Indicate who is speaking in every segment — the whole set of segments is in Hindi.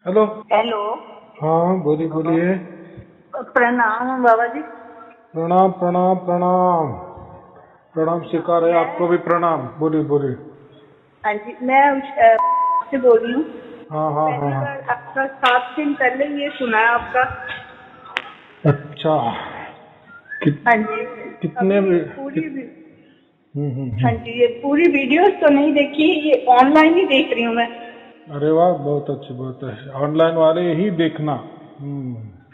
Speaker 1: हेलो।
Speaker 2: हेलो।
Speaker 1: हाँ बोलिए बोलिए।
Speaker 2: प्रणाम बाबा जी।
Speaker 1: प्रणाम प्रणाम प्रणाम। प्रणाम स्वीकार है, आपको
Speaker 2: मैं
Speaker 1: भी प्रणाम। बोलिए बोलिए।
Speaker 2: हाँ जी, मैं से बोल रही हूँ।
Speaker 1: हाँ हाँ हाँ
Speaker 2: पहली
Speaker 1: हाँ।
Speaker 2: बार आपका 7 दिन पहले ये सुना है आपका।
Speaker 1: अच्छा। कित,
Speaker 2: हाँ जी।
Speaker 1: कितने
Speaker 2: अभी
Speaker 1: भी
Speaker 2: पूरी
Speaker 1: कित,
Speaker 2: हाँ जी, ये पूरी वीडियोस तो नहीं देखी, ये ऑनलाइन ही देख रही हूँ मैं।
Speaker 1: अरे वाह, बहुत अच्छे बहुत अच्छे। ऑनलाइन वाले ही देखना।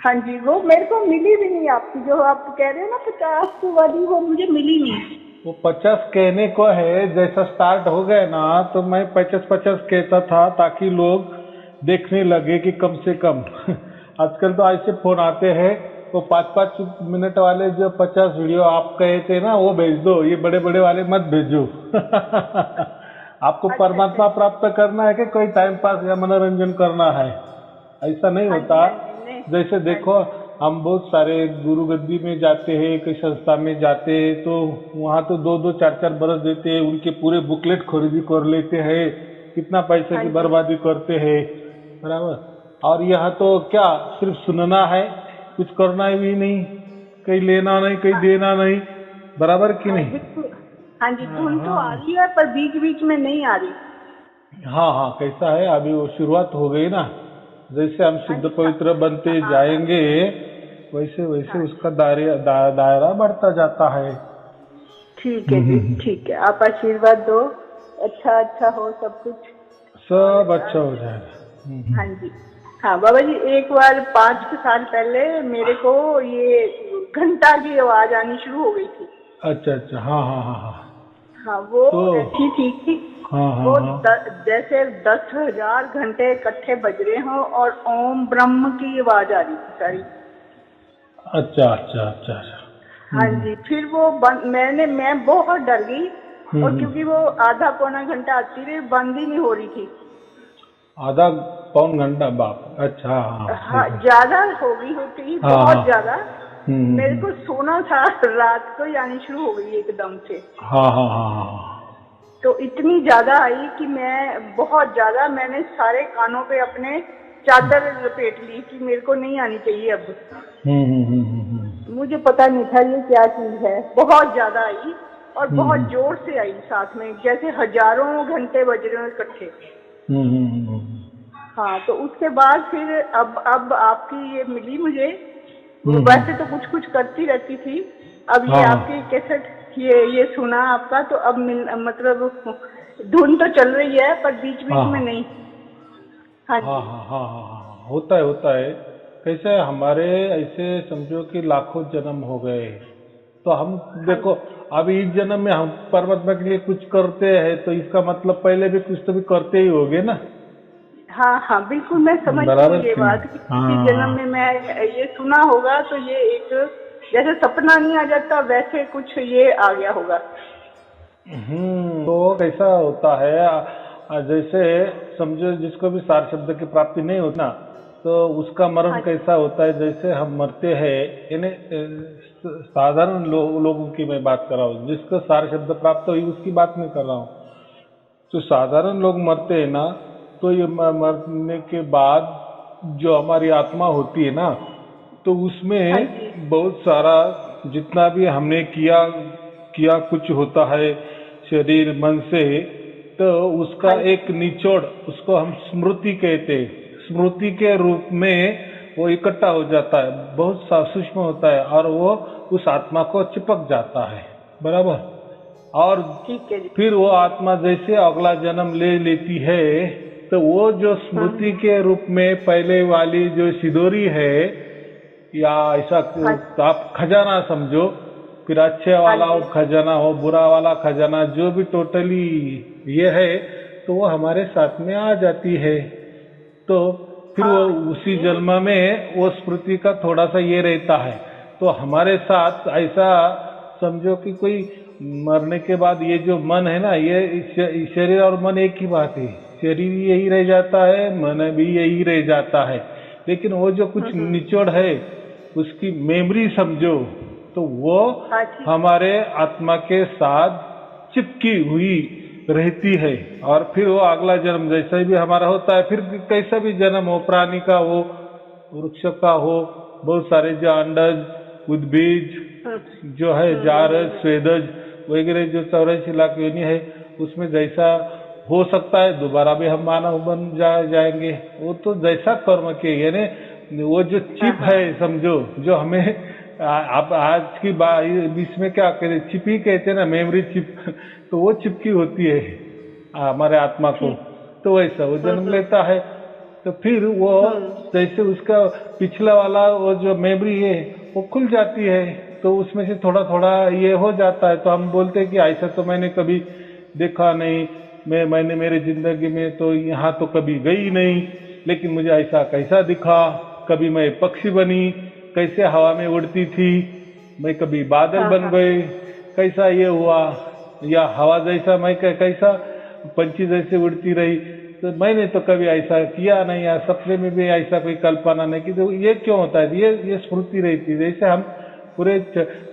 Speaker 2: हाँ जी, वो मेरे को मिली भी नहीं आपकी, जो आप कह रहे हो ना 50 वाली, वो मुझे मिली नहीं।
Speaker 1: वो 50 कहने को है, जैसा स्टार्ट हो गए ना तो मैं 50-50 कहता था ताकि लोग देखने लगे कि कम से कम आजकल तो ऐसे फोन आते हैं, तो 5-5 मिनट वाले जो 50 वीडियो आप कहे थे ना वो भेज दो, ये बड़े बड़े वाले मत भेजो आपको
Speaker 2: अच्छा अच्छा
Speaker 1: परमात्मा
Speaker 2: अच्छा।
Speaker 1: प्राप्त करना है कि कोई टाइम पास या मनोरंजन करना है? ऐसा नहीं
Speaker 2: हाँ
Speaker 1: होता।
Speaker 2: जी हाँ जी, नहीं।
Speaker 1: जैसे
Speaker 2: हाँ
Speaker 1: देखो,
Speaker 2: जी
Speaker 1: हम बहुत सारे गुरु गद्दी में जाते हैं, कई संस्था में जाते हैं, तो वहाँ तो 2-2 4-4 बरस देते हैं, उनके पूरे बुकलेट खरीदी कर लेते हैं, कितना पैसे
Speaker 2: हाँ
Speaker 1: की
Speaker 2: जी
Speaker 1: बर्बादी करते हैं। बराबर। और यहाँ तो क्या, सिर्फ सुनना है, कुछ करना भी नहीं, कहीं लेना नहीं कहीं
Speaker 2: हाँ
Speaker 1: देना नहीं। बराबर कि
Speaker 2: हाँ
Speaker 1: नहीं?
Speaker 2: बिल्कुल। हाँ जी, धुन तो आ
Speaker 1: हाँ
Speaker 2: रही है पर बीच बीच में नहीं आ रही।
Speaker 1: हाँ हाँ। कैसा है, अभी वो शुरुआत हो गई ना, जैसे हम
Speaker 2: हाँ
Speaker 1: शुद्ध
Speaker 2: जी
Speaker 1: पवित्र बनते
Speaker 2: हाँ
Speaker 1: जाएंगे वैसे वैसे
Speaker 2: हाँ
Speaker 1: उसका दायरा बढ़ता जाता है।
Speaker 2: ठीक है जी, ठीक है, आप आशीर्वाद दो। अच्छा अच्छा हो सब कुछ। और
Speaker 1: सब अच्छा हो जाएगा।
Speaker 2: हाँ जी। हाँ बाबा जी, एक बार 5 साल पहले मेरे को ये घंटा की आवाज आनी शुरू हो गई थी।
Speaker 1: अच्छा अच्छा। हाँ हाँ हाँ हाँ।
Speaker 2: हाँ, वो
Speaker 1: तो
Speaker 2: ऐसी थी कि
Speaker 1: हाँ हाँ
Speaker 2: वो
Speaker 1: हाँ।
Speaker 2: जैसे 10,000 घंटे इकट्ठे बज रहे हों और ओम ब्रह्म की आवाज आ रही थी सारी।
Speaker 1: अच्छा अच्छा अच्छा अच्छा।
Speaker 2: हाँ जी, फिर वो मैं बहुत डर गई। और
Speaker 1: हम्म।
Speaker 2: क्योंकि वो आधा पौना घंटा आती रही, बंद ही नहीं हो रही थी।
Speaker 1: आधा पौन घंटा, बाप, अच्छा हाँ हाँ,
Speaker 2: हाँ,
Speaker 1: ठीक है।
Speaker 2: ज्यादा हो गई होती,
Speaker 1: हाँ हाँ।
Speaker 2: बहुत ज्यादा। मेरे
Speaker 1: हम्म।
Speaker 2: को सोना था, रात को ही आनी शुरू हो गई एकदम से।
Speaker 1: हाँ हाँ हाँ हाँ।
Speaker 2: तो इतनी ज्यादा आई कि मैं बहुत ज्यादा, मैंने सारे कानों पे अपने चादर लपेट ली कि मेरे को नहीं आनी चाहिए अब। मुझे पता नहीं था ये क्या चीज है, बहुत ज्यादा आई। और बहुत
Speaker 1: हम्म
Speaker 2: जोर से आई साथ में, जैसे हजारों घंटे बज रहे हो इकट्ठे। हाँ, तो उसके बाद फिर अब आपकी ये मिली मुझे।
Speaker 1: हम्म।
Speaker 2: वैसे तो कुछ कुछ करती रहती थी। अब ये
Speaker 1: हाँ हाँ
Speaker 2: आपकी कैसेट, ये सुना आपका, तो अब मतलब धुन तो चल रही है पर बीच
Speaker 1: हाँ
Speaker 2: बीच में
Speaker 1: हाँ
Speaker 2: नहीं। हाँ
Speaker 1: हाँ
Speaker 2: जी
Speaker 1: हाँ हाँ हाँ हाँ, होता है होता है। कैसे है, हमारे ऐसे समझो कि लाखों जन्म हो गए, तो हम
Speaker 2: हाँ
Speaker 1: देखो, अभी इस जन्म में हम परमात्मा के लिए कुछ करते हैं, तो इसका मतलब पहले भी कुछ तो भी करते ही होगे ना।
Speaker 2: हाँ हाँ, बिल्कुल मैं समझती हूँ
Speaker 1: बराबर
Speaker 2: ये
Speaker 1: कि नहीं?
Speaker 2: बात कि किसी जन्म
Speaker 1: हाँ।
Speaker 2: में मैं ये सुना होगा, तो ये एक जैसे सपना नहीं आ जाता वैसे कुछ ये आ गया होगा।
Speaker 1: तो कैसा होता है, जैसे समझो जिसको भी सार शब्द की प्राप्ति नहीं होती ना, तो उसका मरण
Speaker 2: हाँ
Speaker 1: कैसा होता है, जैसे हम मरते हैं, यानी साधारण लोगों की मैं बात कर रहा हूँ, जिसको सार शब्द प्राप्त हुई उसकी बात नहीं कर रहा हूँ। तो साधारण लोग मरते हैं ना, तो ये मरने के बाद जो हमारी आत्मा होती है ना, तो
Speaker 2: हाँ
Speaker 1: उसमें
Speaker 2: जी
Speaker 1: बहुत सारा जितना भी हमने किया किया कुछ होता है शरीर मन से, तो उसका
Speaker 2: हाँ जी
Speaker 1: एक निचोड़, उसको हम स्मृति कहते हैं। स्मृति के रूप में वो इकट्ठा हो जाता है, बहुत सा सूक्ष्म होता है, और वो उस आत्मा को चिपक जाता है। बराबर। और
Speaker 2: ठीक है जी।
Speaker 1: फिर वो आत्मा जैसे अगला जन्म ले लेती है, तो वो जो
Speaker 2: हाँ
Speaker 1: स्मृति के रूप में पहले वाली जो सिदोरी है, या ऐसा
Speaker 2: हाँ
Speaker 1: तो आप खजाना समझो, फिर अच्छे
Speaker 2: हाँ
Speaker 1: वाला
Speaker 2: जी
Speaker 1: वो खजाना हो, बुरा वाला खजाना, जो भी टोटली ये है, तो वो हमारे साथ में आ जाती है। तो फिर वो
Speaker 2: हाँ
Speaker 1: उसी
Speaker 2: ये
Speaker 1: जन्म में वो स्मृति का थोड़ा सा ये रहता है, तो हमारे साथ ऐसा समझो कि कोई मरने के बाद ये जो मन है ना, ये शरीर और मन एक ही बात है। शरीर यही रह जाता है, मन भी यही रह जाता है, लेकिन वो जो कुछ
Speaker 2: हम्म।
Speaker 1: निचोड़ है, उसकी मेमोरी समझो, तो वो
Speaker 2: हाँ ठीक।
Speaker 1: हमारे आत्मा के साथ चिपकी हुई रहती है। और फिर वो अगला जन्म जैसा भी हमारा होता है, फिर कैसा भी जन्म हो, प्राणी का हो, वृक्ष का हो, बहुत सारे जो अंडज, उद्बीज जो है, जारज, स्वेदज वगैरह जो 84 लाख योनि है, उसमें जैसा हो सकता है दोबारा भी हम मानव बन जाएंगे। वो तो जैसा कर्म के, यानी वो जो चिप है समझो, जो हमें आप आज की बीच में क्या कहते, चिप ही कहते हैं ना, मेमोरी चिप तो वो चिप की होती है हमारे आत्मा को। तो वैसा वो जन्म लेता है, तो फिर वो जैसे उसका पिछला वाला वो जो मेमोरी है वो खुल जाती है, तो उसमें से थोड़ा थोड़ा ये हो जाता है। तो हम बोलते हैं कि ऐसा तो मैंने कभी देखा नहीं, मैंने मेरे जिंदगी में तो यहाँ तो कभी गई नहीं, लेकिन मुझे ऐसा कैसा दिखा, कभी मैं पक्षी बनी, कैसे हवा में उड़ती थी, मैं कभी बादल बन गए, कैसा ये हुआ, या हवा जैसा मैं कैसा पंछी जैसे उड़ती रही। तो मैंने तो कभी ऐसा किया नहीं, या सपने में भी ऐसा कोई कल्पना नहीं की। तो ये क्यों होता है, ये स्मृति रहती है। जैसे हम पूरे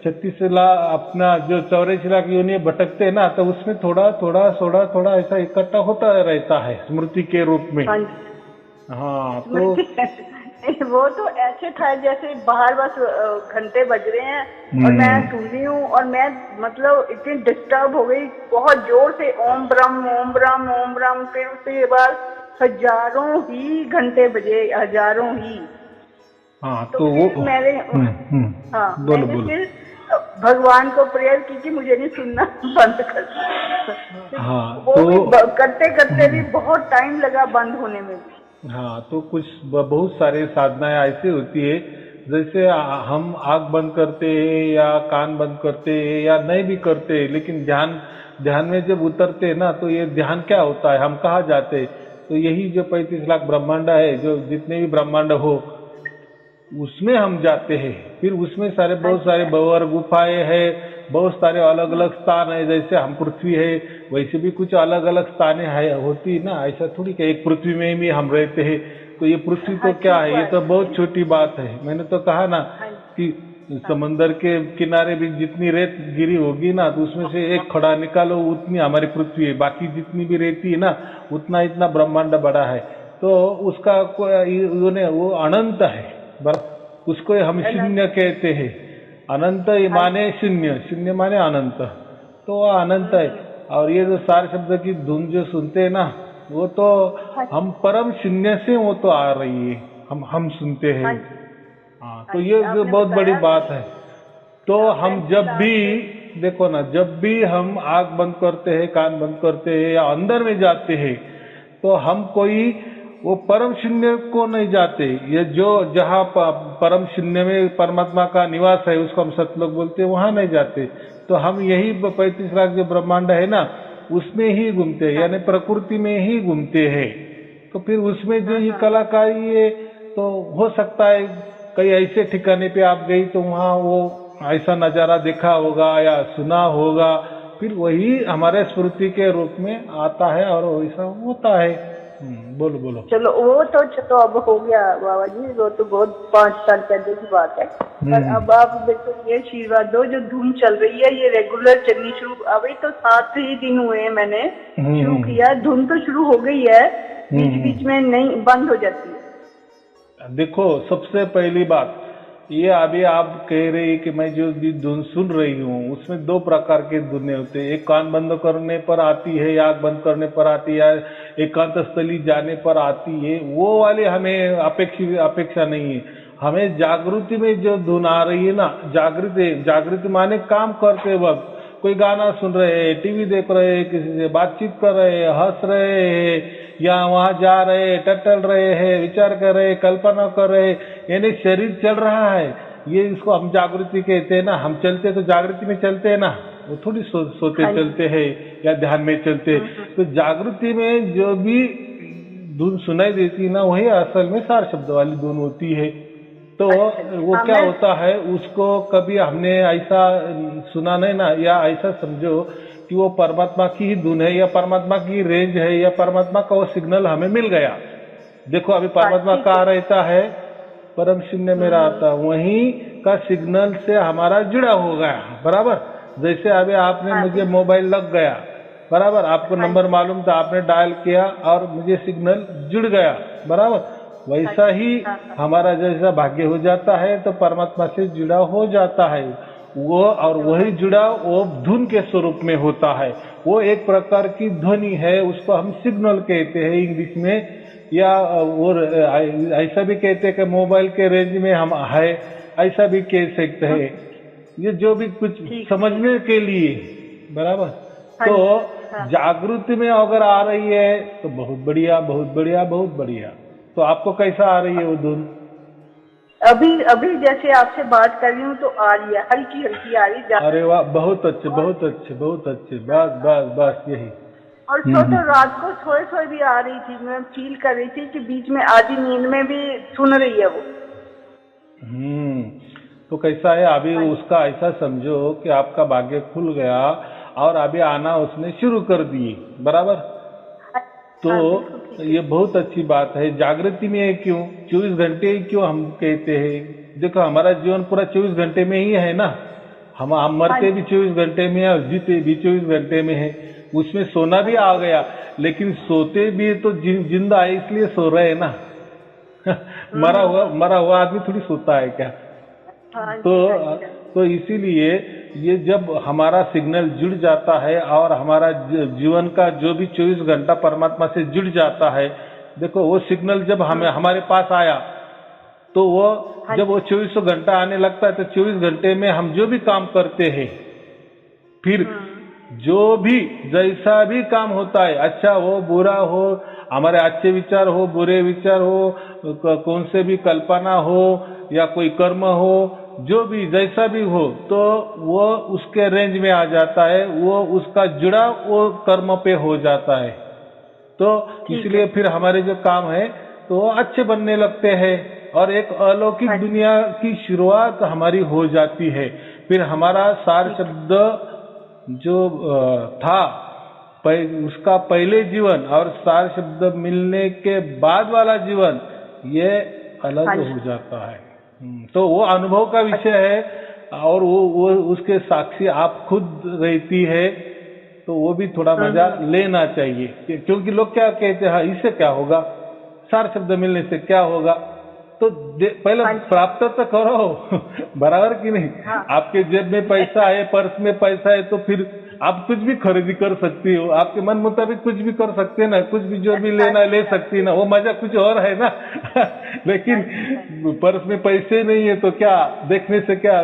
Speaker 1: 36 लाख अपना जो 84 लाख योनि भटकते हैं ना, तो उसमें थोड़ा थोड़ा ऐसा इकट्ठा होता रहता है स्मृति के रूप में। हाँ, तो
Speaker 2: वो तो ऐसे था जैसे बाहर बस घंटे बज रहे हैं और मैं सुन रही हूँ, और मैं मतलब इतनी डिस्टर्ब हो गई बहुत जोर से, ओम ब्रह्म ओम ब्रह्म ओम ब्रह्म। फिर उसके बाद हजारों ही घंटे बजे, हजारों ही।
Speaker 1: हाँ, तो वो
Speaker 2: मैंने
Speaker 1: बोलो
Speaker 2: फिर भगवान को प्रेयर की कि मुझे नहीं सुनना, बंद कर।
Speaker 1: हाँ,
Speaker 2: वो भी करते करते भी बहुत टाइम लगा बंद होने में भी।
Speaker 1: हाँ, तो कुछ बहुत सारे साधनाएं ऐसी होती है, जैसे हम आँख बंद करते हैं या कान बंद करते हैं या नहीं भी करते, लेकिन ध्यान में जब उतरते हैं ना, तो ये ध्यान क्या होता है, हम कहाँ जाते हैं। तो यही जो 35 लाख ब्रह्मांड है, जो जितने भी ब्रह्मांड हो उसमें हम जाते हैं। फिर उसमें बहुत सारे भंवर गुफाएं हैं, बहुत सारे अलग अलग स्थान है। जैसे हम पृथ्वी है, वैसे भी कुछ अलग अलग स्थानें होती है ना, ऐसा थोड़ी कि एक पृथ्वी में ही हम रहते हैं। तो ये पृथ्वी तो क्या है, ये तो बहुत छोटी बात है। मैंने तो कहा ना कि समंदर के किनारे भी जितनी रेत गिरी होगी ना, तो उसमें से एक खड़ा निकालो, उतनी हमारी पृथ्वी है। बाकी जितनी भी रेती है ना, उतना इतना ब्रह्मांड बड़ा है। तो उसका वो अनंत है, उसको हम शून्य कहते हैं। अनंत माने शून्य, शून्य माने अनंत, तो वो अनंत है। और ये जो सारे शब्द की धुन जो सुनते हैं ना, वो तो हम परम शून्य से वो तो आ रही है, हम सुनते हैं। हाँ, तो ये जो बहुत बड़ी बात है। तो हम जब भी देखो ना, जब भी हम आंख बंद करते हैं, कान बंद करते हैं या अंदर में जाते हैं, तो हम कोई वो परम शून्य को नहीं जाते। ये जो जहाँ परम शून्य में परमात्मा का निवास है, उसको हम सतलोक बोलते हैं, वहां नहीं जाते। तो हम यही 35 लाख जो ब्रह्मांड है ना, उसमें ही घूमते हैं, यानी प्रकृति में ही घूमते हैं। तो फिर उसमें जो ये कलाकारी है, तो हो सकता है कई ऐसे ठिकाने पे आप गई तो वहाँ वो ऐसा नजारा देखा होगा या सुना होगा, फिर वही हमारे स्मृति के रूप में आता है और वैसा होता है। बोलो।
Speaker 2: चलो वो तो चलो अब हो गया बाबा जी, वो तो बहुत 5 साल पहले की बात है। पर अब आप देखो, ये आशीर्वाद दो, जो धुन चल रही है ये रेगुलर चलनी शुरू, अभी तो 7 ही दिन हुए हैं मैंने शुरू किया। धुन तो शुरू हो गई है, बीच बीच में नहीं बंद हो जाती है।
Speaker 1: देखो, सबसे पहली बात ये, अभी आप कह रहे हैं कि मैं जो भी धुन सुन रही हूँ, उसमें 2 प्रकार के धुनें होते हैं। एक कान बंद करने पर आती है, या आँख बंद करने पर आती है, एकांत स्थली जाने पर आती है। वो वाले हमें अपेक्षा नहीं है। हमें जागृति में जो धुन आ रही है ना, जागृति माने काम करते वक्त कोई गाना सुन रहे हैं, टीवी देख रहे हैं, किसी से बातचीत कर रहे हैं, हंस रहे हैं, या वहां जा रहे हैं, टटल रहे हैं, विचार कर रहे हैं, कल्पना कर रहे हैं, यानी शरीर चल रहा है, ये इसको हम जागृति कहते हैं ना। हम चलते तो जागृति में चलते हैं ना, वो थोड़ी सोते चलते हैं या ध्यान में चलते हैं। तो जागृति में जो भी धुन सुनाई देती है ना, वही असल में सार शब्द वाली धुन होती है। तो वो क्या होता है, उसको कभी हमने ऐसा सुना नहीं ना, या ऐसा समझो कि वो परमात्मा की ही धुन है, या परमात्मा की रेंज है, या परमात्मा का वो सिग्नल हमें मिल गया। देखो, अभी परमात्मा कहाँ रहता है, परम शून्य में रहता, वहीं का सिग्नल से हमारा जुड़ा हो गया बराबर। जैसे अभी आपने मुझे मोबाइल लग गया, बराबर, आपको नंबर मालूम था, आपने डायल किया और मुझे सिग्नल जुड़ गया, बराबर। वैसा ही हमारा जैसा भाग्य हो जाता है तो परमात्मा से जुड़ा हो जाता है वो, और वही जुड़ाव वो धुन के स्वरूप में होता है। वो एक प्रकार की ध्वनि है, उसको हम सिग्नल कहते हैं इंग्लिश में, या और ऐसा भी कहते हैं कि मोबाइल के रेंज में हम है, ऐसा भी कह सकते हैं। ये जो भी कुछ समझने के लिए, बराबर। तो जागृति में अगर आ रही है तो बहुत बढ़िया, बहुत बढ़िया, बहुत बढ़िया। तो आपको कैसा आ रही है वो धुन?
Speaker 2: अभी जैसे आपसे बात कर रही हूँ तो आ रही है, हल्की हल्की आ रही है।
Speaker 1: अरे वाह, बहुत अच्छे, बहुत अच्छे, बहुत अच्छे। बस बस बस यही।
Speaker 2: और तो रात को सोए सोए भी आ रही थी, मैं फील कर रही थी कि बीच में आधी नींद में भी सुन रही है वो।
Speaker 1: तो कैसा है अभी उसका ऐसा समझो कि आपका भाग्य खुल गया और अभी आना उसने शुरू कर दिए, बराबर। तो ये बहुत अच्छी बात है। जागृति में है क्यों 24 घंटे क्यों हम कहते हैं? देखो हमारा जीवन पूरा 24 घंटे में ही है ना। हम मरते भी 24 घंटे में है और जीते भी 24 घंटे में है। उसमें सोना भी आ गया, लेकिन सोते भी तो जिंदा है इसलिए सो रहे हैं ना। मरा हुआ आदमी थोड़ी सोता है क्या? तो इसीलिए ये जब हमारा सिग्नल जुड़ जाता है और हमारा जीवन का जो भी 24 घंटा परमात्मा से जुड़ जाता है, देखो वो सिग्नल जब हमारे पास आया तो वो जब वो 24 घंटा आने लगता है तो 24 घंटे में हम जो भी काम करते हैं, फिर जो भी जैसा भी काम होता है, अच्छा हो बुरा हो, हमारे अच्छे विचार हो बुरे विचार हो, कौन से भी कल्पना हो या कोई कर्म हो, जो भी जैसा भी हो, तो वो उसके रेंज में आ जाता है, वो उसका जुड़ाव वो कर्म पे हो जाता है। तो इसलिए फिर हमारे जो काम है तो वो अच्छे बनने लगते हैं और एक अलौकिक दुनिया की शुरुआत हमारी हो जाती है। फिर हमारा सार शब्द जो था उसका पहले जीवन और सार शब्द मिलने के बाद वाला जीवन, ये अलग हो जाता है। तो वो अनुभव का विषय है और वो उसके साक्षी आप खुद रहती है, तो वो भी थोड़ा मजा लेना चाहिए। क्योंकि लोग क्या कहते हैं, इससे क्या होगा, सार शब्द मिलने से क्या होगा? तो पहले प्राप्त तो करो, बराबर कि नहीं? आपके जेब में पैसा है, पर्स में पैसा है, तो फिर आप कुछ भी खरीदी कर सकती हो, आपके मन मुताबिक कुछ भी कर सकते हैं ना, कुछ भी जो भी लेना ले सकती है ना, वो मजा कुछ और है ना। लेकिन पर्स में पैसे नहीं है तो क्या, देखने से क्या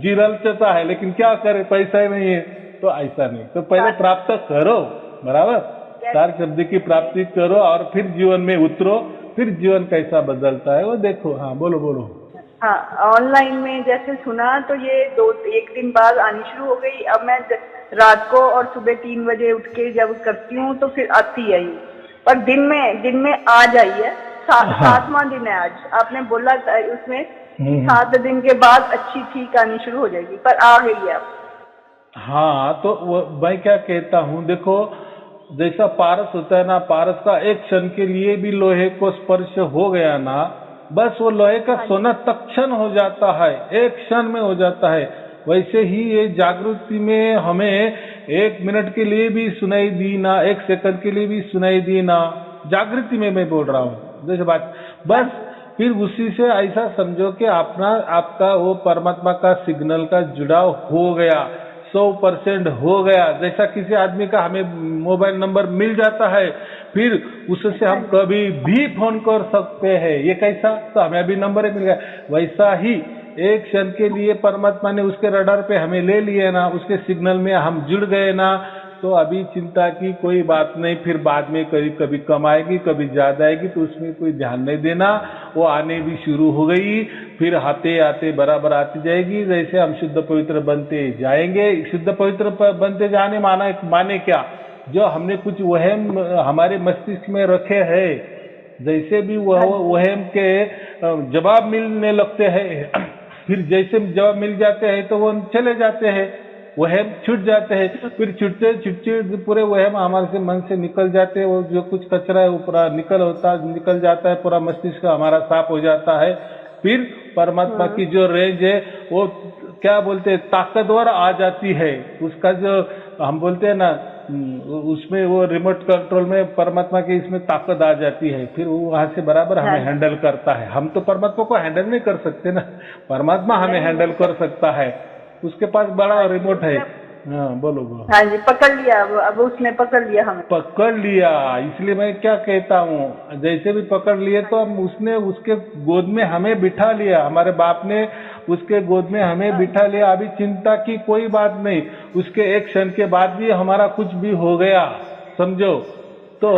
Speaker 1: जी ललचाता है, लेकिन क्या करे, पैसा ही नहीं है। तो ऐसा नहीं, तो पहले प्राप्त करो, बराबर, सार शब्द की प्राप्ति करो और फिर जीवन में उतरो, फिर जीवन कैसा बदलता है वो देखो। हाँ बोलो बोलो।
Speaker 2: हाँ, ऑनलाइन में जैसे सुना तो ये एक दिन बाद आनी शुरू हो गई। अब मैं रात को और सुबह 3 बजे उठ के जब करती हूँ तो फिर आती है, पर दिन में आ जाई है। 7वां दिन है आज, आपने बोला था उसमें 7 दिन के बाद अच्छी ठीक आनी शुरू हो जाएगी, पर आ गई है अब।
Speaker 1: हाँ, तो मैं क्या कहता हूँ, देखो जैसा पारस होता है ना, पारस का एक क्षण के लिए भी लोहे को स्पर्श हो गया ना, बस वो लोहे का सोना तत्क्षण हो जाता है, एक क्षण में हो जाता है। वैसे ही ये जागृति में हमें 1 मिनट के लिए भी सुनाई दी ना, 1 सेकंड के लिए भी सुनाई दी ना, जागृति में मैं बोल रहा हूँ जैसे बात, बस फिर उसी से ऐसा समझो कि आपका वो परमात्मा का सिग्नल का जुड़ाव हो गया, 100% हो गया। जैसा किसी आदमी का हमें मोबाइल नंबर मिल जाता है, फिर उससे हम कभी भी फोन कर सकते हैं, ये कैसा, तो हमें अभी नंबर मिल गया। वैसा ही एक क्षण के लिए परमात्मा ने उसके रडार पे हमें ले लिए ना, उसके सिग्नल में हम जुड़ गए ना, तो अभी चिंता की कोई बात नहीं। फिर बाद में कभी कम आएगी, कभी ज्यादा आएगी, तो उसमें कोई ध्यान नहीं देना, वो आने भी शुरू हो गई, फिर आते आते बराबर आती जाएगी। जैसे हम शुद्ध पवित्र बनते जाएंगे, शुद्ध पवित्र बनते जाने माने क्या, जो हमने कुछ वहम हमारे मस्तिष्क में रखे हैं, जैसे भी वहम के जवाब मिलने लगते हैं, फिर जैसे जवाब मिल जाते हैं तो वो चले जाते हैं, वहम छूट जाते हैं, फिर छुटते पूरे वहम हमारे से मन से निकल जाते हैं। वो जो कुछ कचरा है वो पूरा निकल जाता है, पूरा मस्तिष्क हमारा साफ हो जाता है। फिर परमात्मा की जो रेंज है वो क्या बोलते हैं, ताकतवर आ जाती है। उसका जो हम बोलते हैं ना उसमें वो रिमोट कंट्रोल में परमात्मा की इसमें ताकत आ जाती है, फिर वो वहां से बराबर हमें हैंडल करता है। हम तो परमात्मा को हैंडल नहीं कर सकते ना, परमात्मा हमें हैंडल कर सकता है, उसके पास बड़ा रिमोट है। हाँ बोलो बोलो।
Speaker 2: हाँ जी, पकड़ लिया, अब उसने पकड़ लिया, हमें
Speaker 1: पकड़ लिया। इसलिए मैं क्या कहता हूँ, जैसे भी पकड़ लिए तो हम उसने उसके गोद में हमें बिठा लिया, हमारे बाप ने उसके गोद में हमें बिठा लिया। अभी चिंता की कोई बात नहीं, उसके एक क्षण के बाद भी हमारा कुछ भी हो गया समझो तो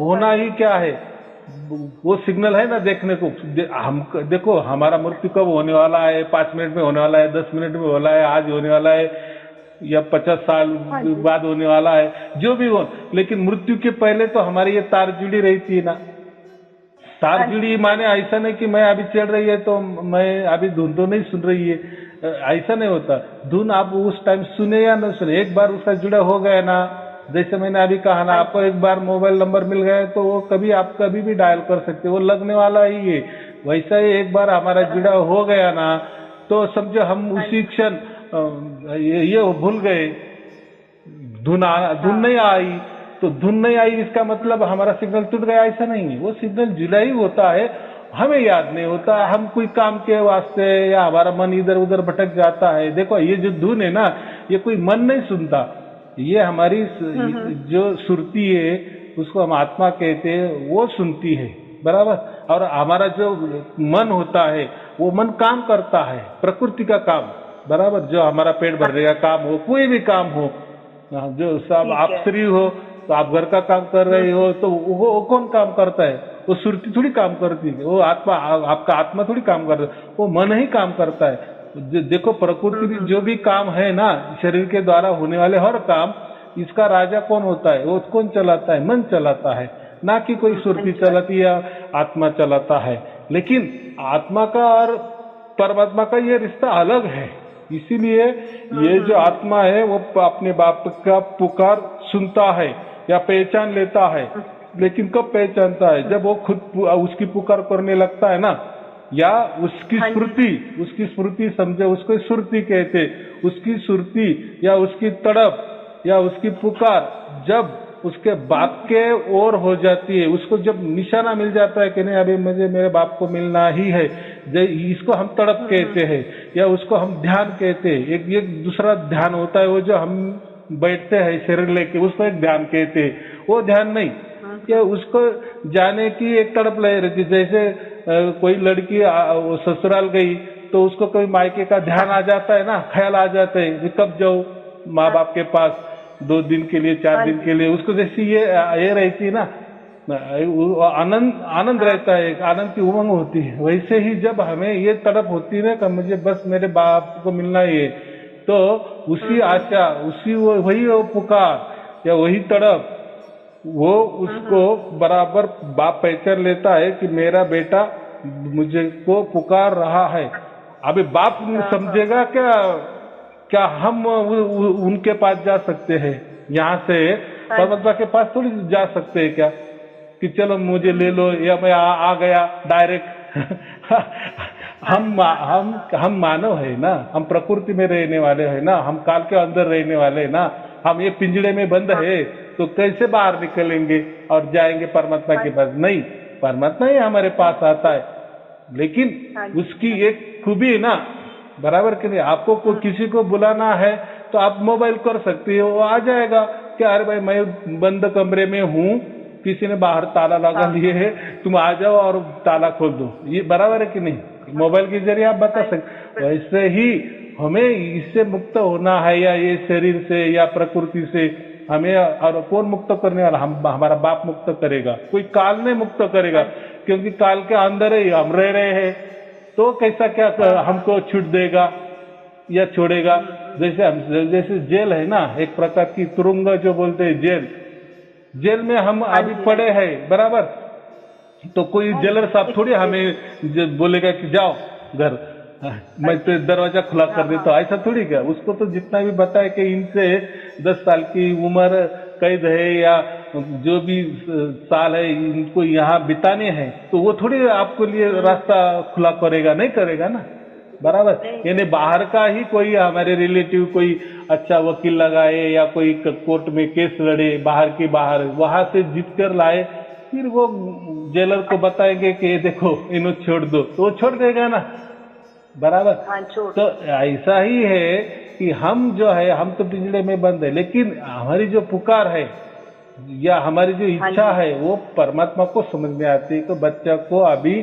Speaker 1: होना ही क्या है, वो सिग्नल है ना देखने को। हम देखो हमारा मृत्यु कब होने वाला है, 5 मिनट में होने वाला है, 10 मिनट में होना है, आज होने वाला है या 50 साल बाद होने वाला है, जो भी हो, लेकिन मृत्यु के पहले तो हमारी ये तार जुड़ी रहती है ना। तार जुड़ी माने ऐसा नहीं कि मैं अभी चल रही है तो मैं अभी धुन तो नहीं सुन रही है, ऐसा नहीं होता। धुन आप उस टाइम सुने या न सुने, एक बार उसका जुड़ा हो गया ना, जैसे मैंने अभी कहा ना, आपको एक बार मोबाइल नंबर मिल गया तो वो कभी आप कभी भी डायल कर सकते, वो लगने वाला ही है। वैसा ही एक बार हमारा जुड़ा हो गया ना तो समझो हम उसी क्षण ये भूल गए, धुन नहीं आई, तो धुन नहीं आई इसका मतलब हमारा सिग्नल टूट गया, ऐसा नहीं है। वो सिग्नल जुड़ा ही होता है, हमें याद नहीं होता, हम कोई काम के वास्ते या हमारा मन इधर उधर भटक जाता है। देखो ये जो धुन है ना, ये कोई मन नहीं सुनता, ये हमारी जो सुरती है उसको हम आत्मा कहते हैं, वो सुनती है बराबर। और हमारा जो मन होता है वो मन काम करता है, प्रकृति का काम बराबर, जो हमारा पेट भरने का काम हो, कोई भी काम हो, जो सब आप स्त्री हो तो आप घर का काम कर रहे हो तो वो कौन काम करता है, वो सुरती थोड़ी काम करती है, वो आत्मा, आपका आत्मा थोड़ी काम कर रहा है, वो मन ही काम करता है। देखो प्रकृति भी जो भी काम है ना, शरीर के द्वारा होने वाले हर काम, इसका राजा कौन होता है, वो कौन चलाता है, मन चलाता है, ना कि कोई सुरती चलाती या आत्मा चलाता है। लेकिन आत्मा का और परमात्मा का ये रिश्ता अलग है, इसीलिए ये जो आत्मा है वो अपने बाप का पुकार सुनता है या पहचान लेता है। लेकिन कब पहचानता है, जब वो खुद उसकी पुकार करने लगता है ना, या उसकी स्फूर्ति समझे, उसको सुरती कहते, उसकी सुरती या उसकी तड़प या उसकी पुकार जब उसके बाप के ओर हो जाती है, उसको जब निशाना मिल जाता है कि नहीं अभी मुझे मेरे बाप को मिलना ही है, इसको हम तड़प कहते हैं या उसको हम ध्यान कहते हैं। एक दूसरा ध्यान होता है, वो जो हम बैठते हैं शरीर लेके, उसको एक ध्यान कहते हैं, वो ध्यान नहीं, या उसको जाने की एक तड़प ले रही। जैसे कोई लड़की ससुराल गई तो उसको कोई मायके का ध्यान आ जाता है ना, ख्याल आ जाता है, कब जाओ माँ बाप के पास 2 दिन के लिए 4 दिन के लिए, उसको जैसी ये रहती है ना, आनंद रहता है, आनंद की उमंग होती है। वैसे ही जब हमें ये तड़प होती है ना कि मुझे बस मेरे बाप को मिलना ही है, तो उसी आशा, उसी वही वो पुकार या वही तड़प, वो उसको बराबर बाप पहचान लेता है कि मेरा बेटा मुझे को पुकार रहा है। अभी बाप समझेगा क्या हम उनके पास जा सकते हैं, यहाँ से परमात्मा के पास थोड़ी जा सकते हैं क्या, कि चलो मुझे ले लो या मैं आ गया डायरेक्ट। हम मानव है ना, हम प्रकृति में रहने वाले हैं ना, हम काल के अंदर रहने वाले हैं ना, हम ये पिंजड़े में बंद है तो कैसे बाहर निकलेंगे और जाएंगे परमात्मा के पास? नहीं, परमात्मा ही हमारे पास आता है, लेकिन उसकी एक खूबी है ना, बराबर के नहीं। आपको किसी को बुलाना है तो आप मोबाइल कर सकते हो, वो आ जाएगा कि अरे भाई मैं बंद कमरे में हूँ, किसी ने बाहर ताला लगा लिए है, तुम आ जाओ और ताला खोल दो, ये बराबर है कि नहीं? मोबाइल के जरिए आप बता सकते। वैसे ही हमें इससे मुक्त होना है, या ये शरीर से या प्रकृति से हमें, और कौन मुक्त करने वाला? हमारा बाप मुक्त करेगा, कोई काल नहीं मुक्त करेगा, क्योंकि काल के अंदर ही हम रह रहे हैं, तो कैसा क्या हमको छूट देगा या छोड़ेगा? जैसे जेल है ना, एक प्रकार की तुरुंग जो बोलते हैं, जेल में हम अभी पड़े हैं बराबर, तो कोई जेलर साहब थोड़ी हमें बोलेगा कि जाओ घर, मैं तो दरवाजा खुला कर देता हूँ, ऐसा थोड़ी क्या? उसको तो जितना भी बताए कि इनसे 10 साल की उम्र कैद है या जो भी साल है इनको यहाँ बिताने हैं, तो वो थोड़ी आपको लिए रास्ता खुला करेगा, नहीं करेगा ना। बराबर।
Speaker 2: नहीं।
Speaker 1: यानी बाहर का ही कोई हमारे रिलेटिव कोई अच्छा वकील लगाए या कोई कोर्ट में केस लड़े बाहर के बाहर, वहां से जीत कर लाए, फिर वो जेलर को बताएंगे कि ये देखो इन्हें छोड़ दो, तो वो छोड़ देगा ना, बराबर।
Speaker 2: हाँ छोड़।
Speaker 1: तो ऐसा ही है कि हम जो है, हम तो पिंजड़े में बंद है, लेकिन हमारी जो पुकार है या हमारी जो इच्छा है वो परमात्मा को समझ में आती है कि बच्चा को अभी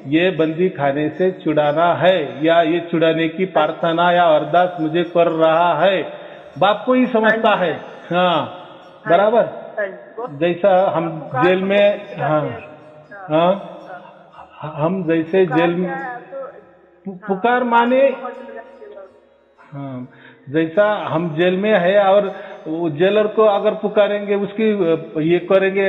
Speaker 1: ये बंदी खाने से छुड़ाना है, या ये छुड़ाने की प्रार्थना या अरदास मुझे कर रहा है, बाप को ही समझता है। हाँ बराबर। जैसा हम जेल में, हाँ हाँ, हम जैसे जेल में पुकार माने, हाँ, जैसा हम जेल में है और वो जेलर को अगर पुकारेंगे, उसकी ये करेंगे,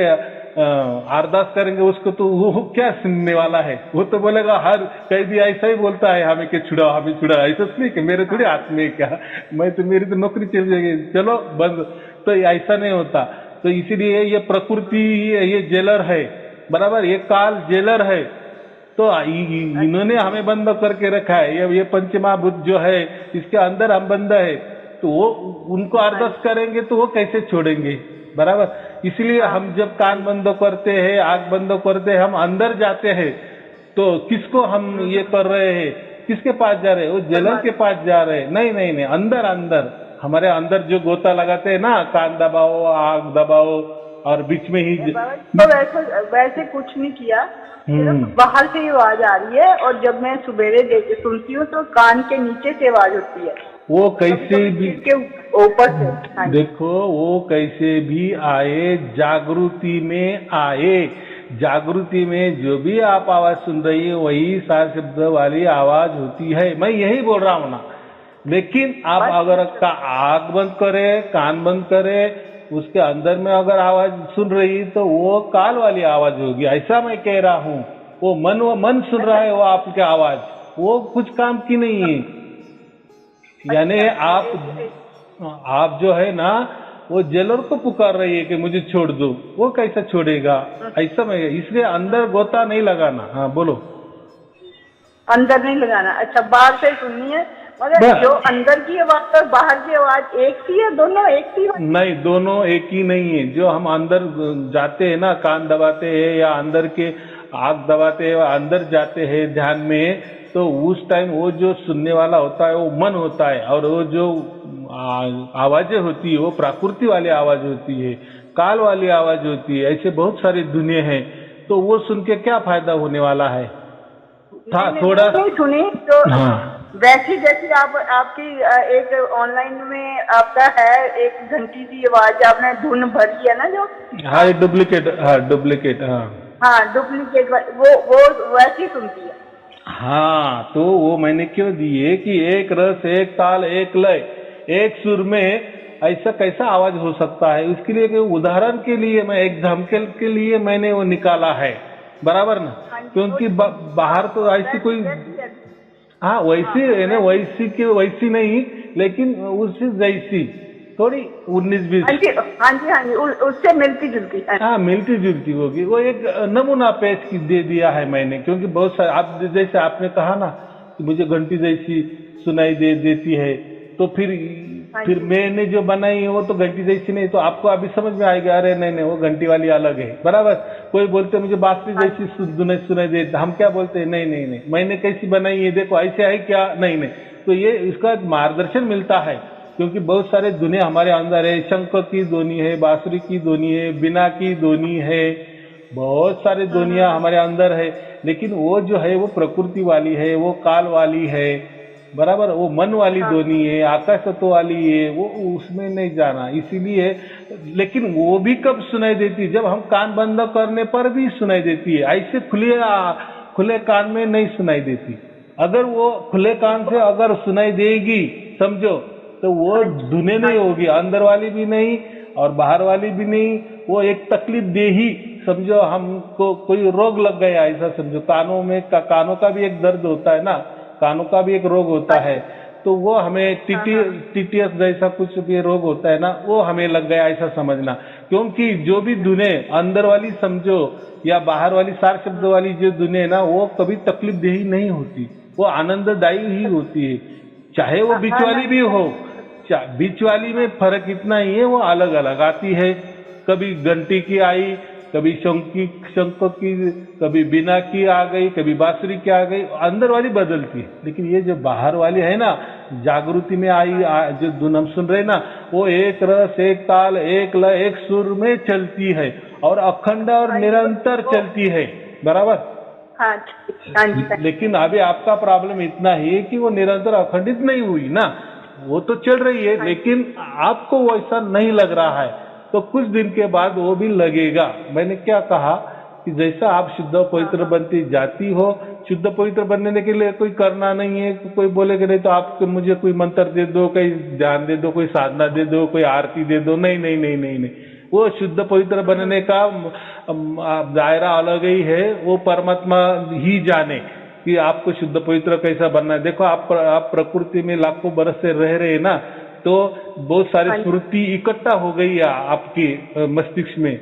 Speaker 1: अरदास करेंगे उसको, तो वो क्या सुनने वाला है? वो तो बोलेगा, हर कैदी ऐसा ही बोलता है, हमें के छुड़ाओ, हमें छुड़ाओ। ऐसा नहीं कि मेरे थोड़ी हाथ में क्या, मैं तो, मेरी तो नौकरी चल जाएगी, चलो बंद। तो ऐसा नहीं होता। तो इसीलिए ये प्रकृति, ये जेलर है, बराबर, ये काल जेलर है। तो इन्होंने हमें बंद करके रखा है, ये पंचमहाभूत जो है, इसके अंदर हम बंद है, तो वो उनको अरदास करेंगे तो वो कैसे छोड़ेंगे, बराबर। इसलिए हम जब कान बंद करते हैं, आंख बंद करते हैं, हम अंदर जाते हैं, तो किसको हम ये कर रहे हैं, किसके पास जा रहे हैं? वो जेलर के पास जा रहे हैं। नहीं नहीं नहीं, अंदर अंदर, हमारे अंदर जो गोता लगाते हैं ना, कान दबाओ, आंख दबाओ, और बीच में ही
Speaker 2: तो वैसे कुछ नहीं किया, सिर्फ बाहर से ही आवाज आ रही है, और जब मैं सुबेरे सुनती हूँ तो कान के नीचे से आवाज होती है,
Speaker 1: वो कैसे भी
Speaker 2: के ऊपर से।
Speaker 1: देखो, वो कैसे भी आए, जागृति में आए, जागृति में जो भी आप आवाज सुन रही है वही सार शब्द वाली आवाज होती है। मैं यही बोल रहा हूँ ना। लेकिन आप अगर आंख बंद करे, कान बंद करे, उसके अंदर में अगर आवाज सुन रही तो वो काल वाली आवाज होगी, ऐसा मैं कह रहा हूँ। वो मन सुन रहा है वो आपकी आवाज, वो कुछ काम की नहीं है। यानी आप जो है ना, वो जेलर को पुकार रही है कि मुझे छोड़ दो, वो कैसे छोड़ेगा? ऐसा में, इसलिए अंदर गोता नहीं लगाना। हाँ बोलो।
Speaker 2: अंदर नहीं लगाना, अच्छा बाहर से सुननी है, मगर जो अंदर की आवाज और बाहर की आवाज एक सी है, दोनों एक सी?
Speaker 1: नहीं, दोनों एक ही नहीं है। जो हम अंदर जाते हैं ना, कान दबाते हैं या अंदर के आंख दबाते हैं, अंदर जाते हैं ध्यान में, तो उस टाइम वो जो सुनने वाला होता है वो मन होता है, और वो जो आवाजें होती है वो प्रकृति वाली आवाज होती है, काल वाली आवाज होती है। ऐसे बहुत सारी दुनिया है, तो वो सुन के क्या फायदा होने वाला है? था थोड़ा
Speaker 2: सुनी तो वैसी जैसी आपकी एक ऑनलाइन में आपका है, एक घंटी सी आवाज आपने धुन भरी है ना, जो
Speaker 1: हाँ डुप्लीकेट, हाँ डुप्लीकेट,
Speaker 2: हाँ डुप्लीकेट, वो वैसी सुनती है।
Speaker 1: हाँ, तो वो मैंने क्यों दिए कि एक रस, एक ताल, एक लय, एक सुर में ऐसा कैसा आवाज हो सकता है? उसके लिए उदाहरण के लिए, मैं एग्जाम्पल के लिए मैंने वो निकाला है, बराबर ना। क्योंकि बाहर तो ऐसी कोई, हाँ वैसी है ना, वैसी की वैसी नहीं, लेकिन उससे जैसी थोड़ी 19-20,
Speaker 2: हाँ जी, उससे मिलती जुलती,
Speaker 1: हाँ मिलती जुलती होगी। वो एक नमूना पेश दे दिया है मैंने, क्योंकि बहुत सारे आप जैसे आपने कहा ना कि मुझे घंटी जैसी सुनाई देती है, तो फिर मैंने जो बनाई है वो तो घंटी जैसी नहीं, तो आपको अभी समझ में आएगा, अरे नहीं नहीं वो घंटी वाली अलग है, बराबर। कोई बोलते मुझे बांसुरी जैसी सुनाई देती, हम क्या बोलते हैं, नहीं नहीं नहीं, मैंने कैसी बनाई है देखो, ऐसे है क्या, नहीं नहीं। तो ये इसका मार्गदर्शन मिलता है, क्योंकि बहुत सारे दुनिया हमारे अंदर है, शंख की ध्वनि है, बांसुरी की ध्वनि है, बीना की ध्वनि है, बहुत सारे दुनिया हमारे अंदर है, लेकिन वो जो है वो प्रकृति वाली है, वो काल वाली है, बराबर। वो मन वाली ध्वनि है, आकाश तत्व वाली है, वो उसमें नहीं जाना। इसीलिए, लेकिन वो भी कब सुनाई देती? जब हम कान बंद करने पर भी सुनाई देती है, ऐसे खुले कान में नहीं सुनाई देती। अगर वो खुले कान से अगर सुनाई देगी, समझो, तो वो धुने नहीं होगी, अंदर वाली भी नहीं और बाहर वाली भी नहीं, वो एक तकलीफ दे ही, समझो हमको कोई रोग लग गया ऐसा समझो। कानों का भी एक दर्द होता है ना, कानों का भी एक रोग होता है, तो वो हमें टीटीएस जैसा कुछ भी रोग होता है ना, वो हमें लग गया ऐसा समझना। क्योंकि जो भी दुनिया अंदर वाली समझो या बाहर वाली सार शब्द वाली जो दुनिया है ना, वो कभी तकलीफ देही नहीं होती, वो आनंददायी ही होती है, चाहे वो बीच वाली भी हो। बीच वाली में फर्क इतना ही है, वो अलग अलग आती है, कभी घंटी की आई, कभी शंख की, कभी बीना की आ गई, कभी बांसुरी की आ गई, अंदर वाली बदलती है। लेकिन ये जो बाहर वाली है ना, जागृति में आई जो धुन हम सुन रहे ना, वो एक रस, एक ताल, एक लय, एक सुर में चलती है और अखंड और निरंतर चलती है, बराबर। लेकिन अभी आपका प्रॉब्लम इतना ही है कि वो निरंतर अखंडित नहीं हुई ना, वो तो चल रही है, लेकिन आपको वैसा नहीं लग रहा है, तो कुछ दिन के बाद वो भी लगेगा। मैंने क्या कहा कि जैसा आप शुद्ध पवित्र बनती जाती हो, शुद्ध पवित्र बनने के लिए कोई करना नहीं है, कोई बोलेगा नहीं तो आप मुझे कोई मंत्र दे दो, कोई ध्यान दे दो, कोई साधना दे दो, कोई आरती दे दो, नहीं नहीं नहीं नहीं नहीं, वो शुद्ध पवित्र बनने का दायरा अलग ही है, वो परमात्मा ही जाने कि आपको शुद्ध पवित्र कैसा बनना है। देखो आप प्रकृति में लाखों बरस से रह रहे हैं ना, तो बहुत सारी स्मृति इकट्ठा हो गई है आपके मस्तिष्क में।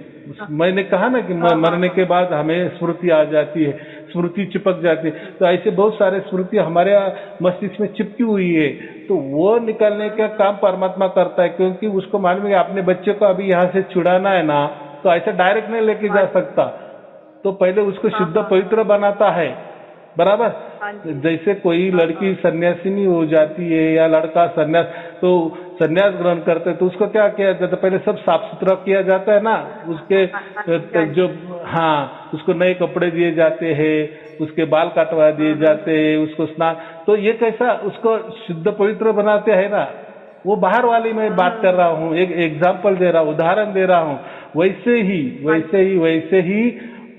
Speaker 1: मैंने कहा ना कि मरने के बाद हमें स्मृति आ जाती है, स्मृति चिपक जाती है, तो ऐसे बहुत सारे स्मृति हमारे मस्तिष्क में चिपकी हुई है, तो वो निकालने का काम परमात्मा करता है। क्योंकि उसको मालूम है अपने बच्चे को अभी यहाँ से छुड़ाना है ना, तो ऐसा डायरेक्ट नहीं लेके जा सकता, तो पहले उसको शुद्ध पवित्र बनाता है, बराबर। जैसे कोई लड़की सन्यासिनी हो जाती है या लड़का सन्यास, तो सन्यास ग्रहण करते हैं, तो उसको क्या किया जाता है, पहले सब साफ सुथरा किया जाता है ना, उसके जो उसको नए कपड़े दिए जाते हैं, उसके बाल काटवा दिए जाते हैं, उसको स्नान, तो ये कैसा उसको शुद्ध पवित्र बनाते हैं ना। वो बाहर वाली मैं बात कर रहा हूँ, एक एग्जाम्पल दे रहा हूँ, उदाहरण दे रहा हूँ। वैसे ही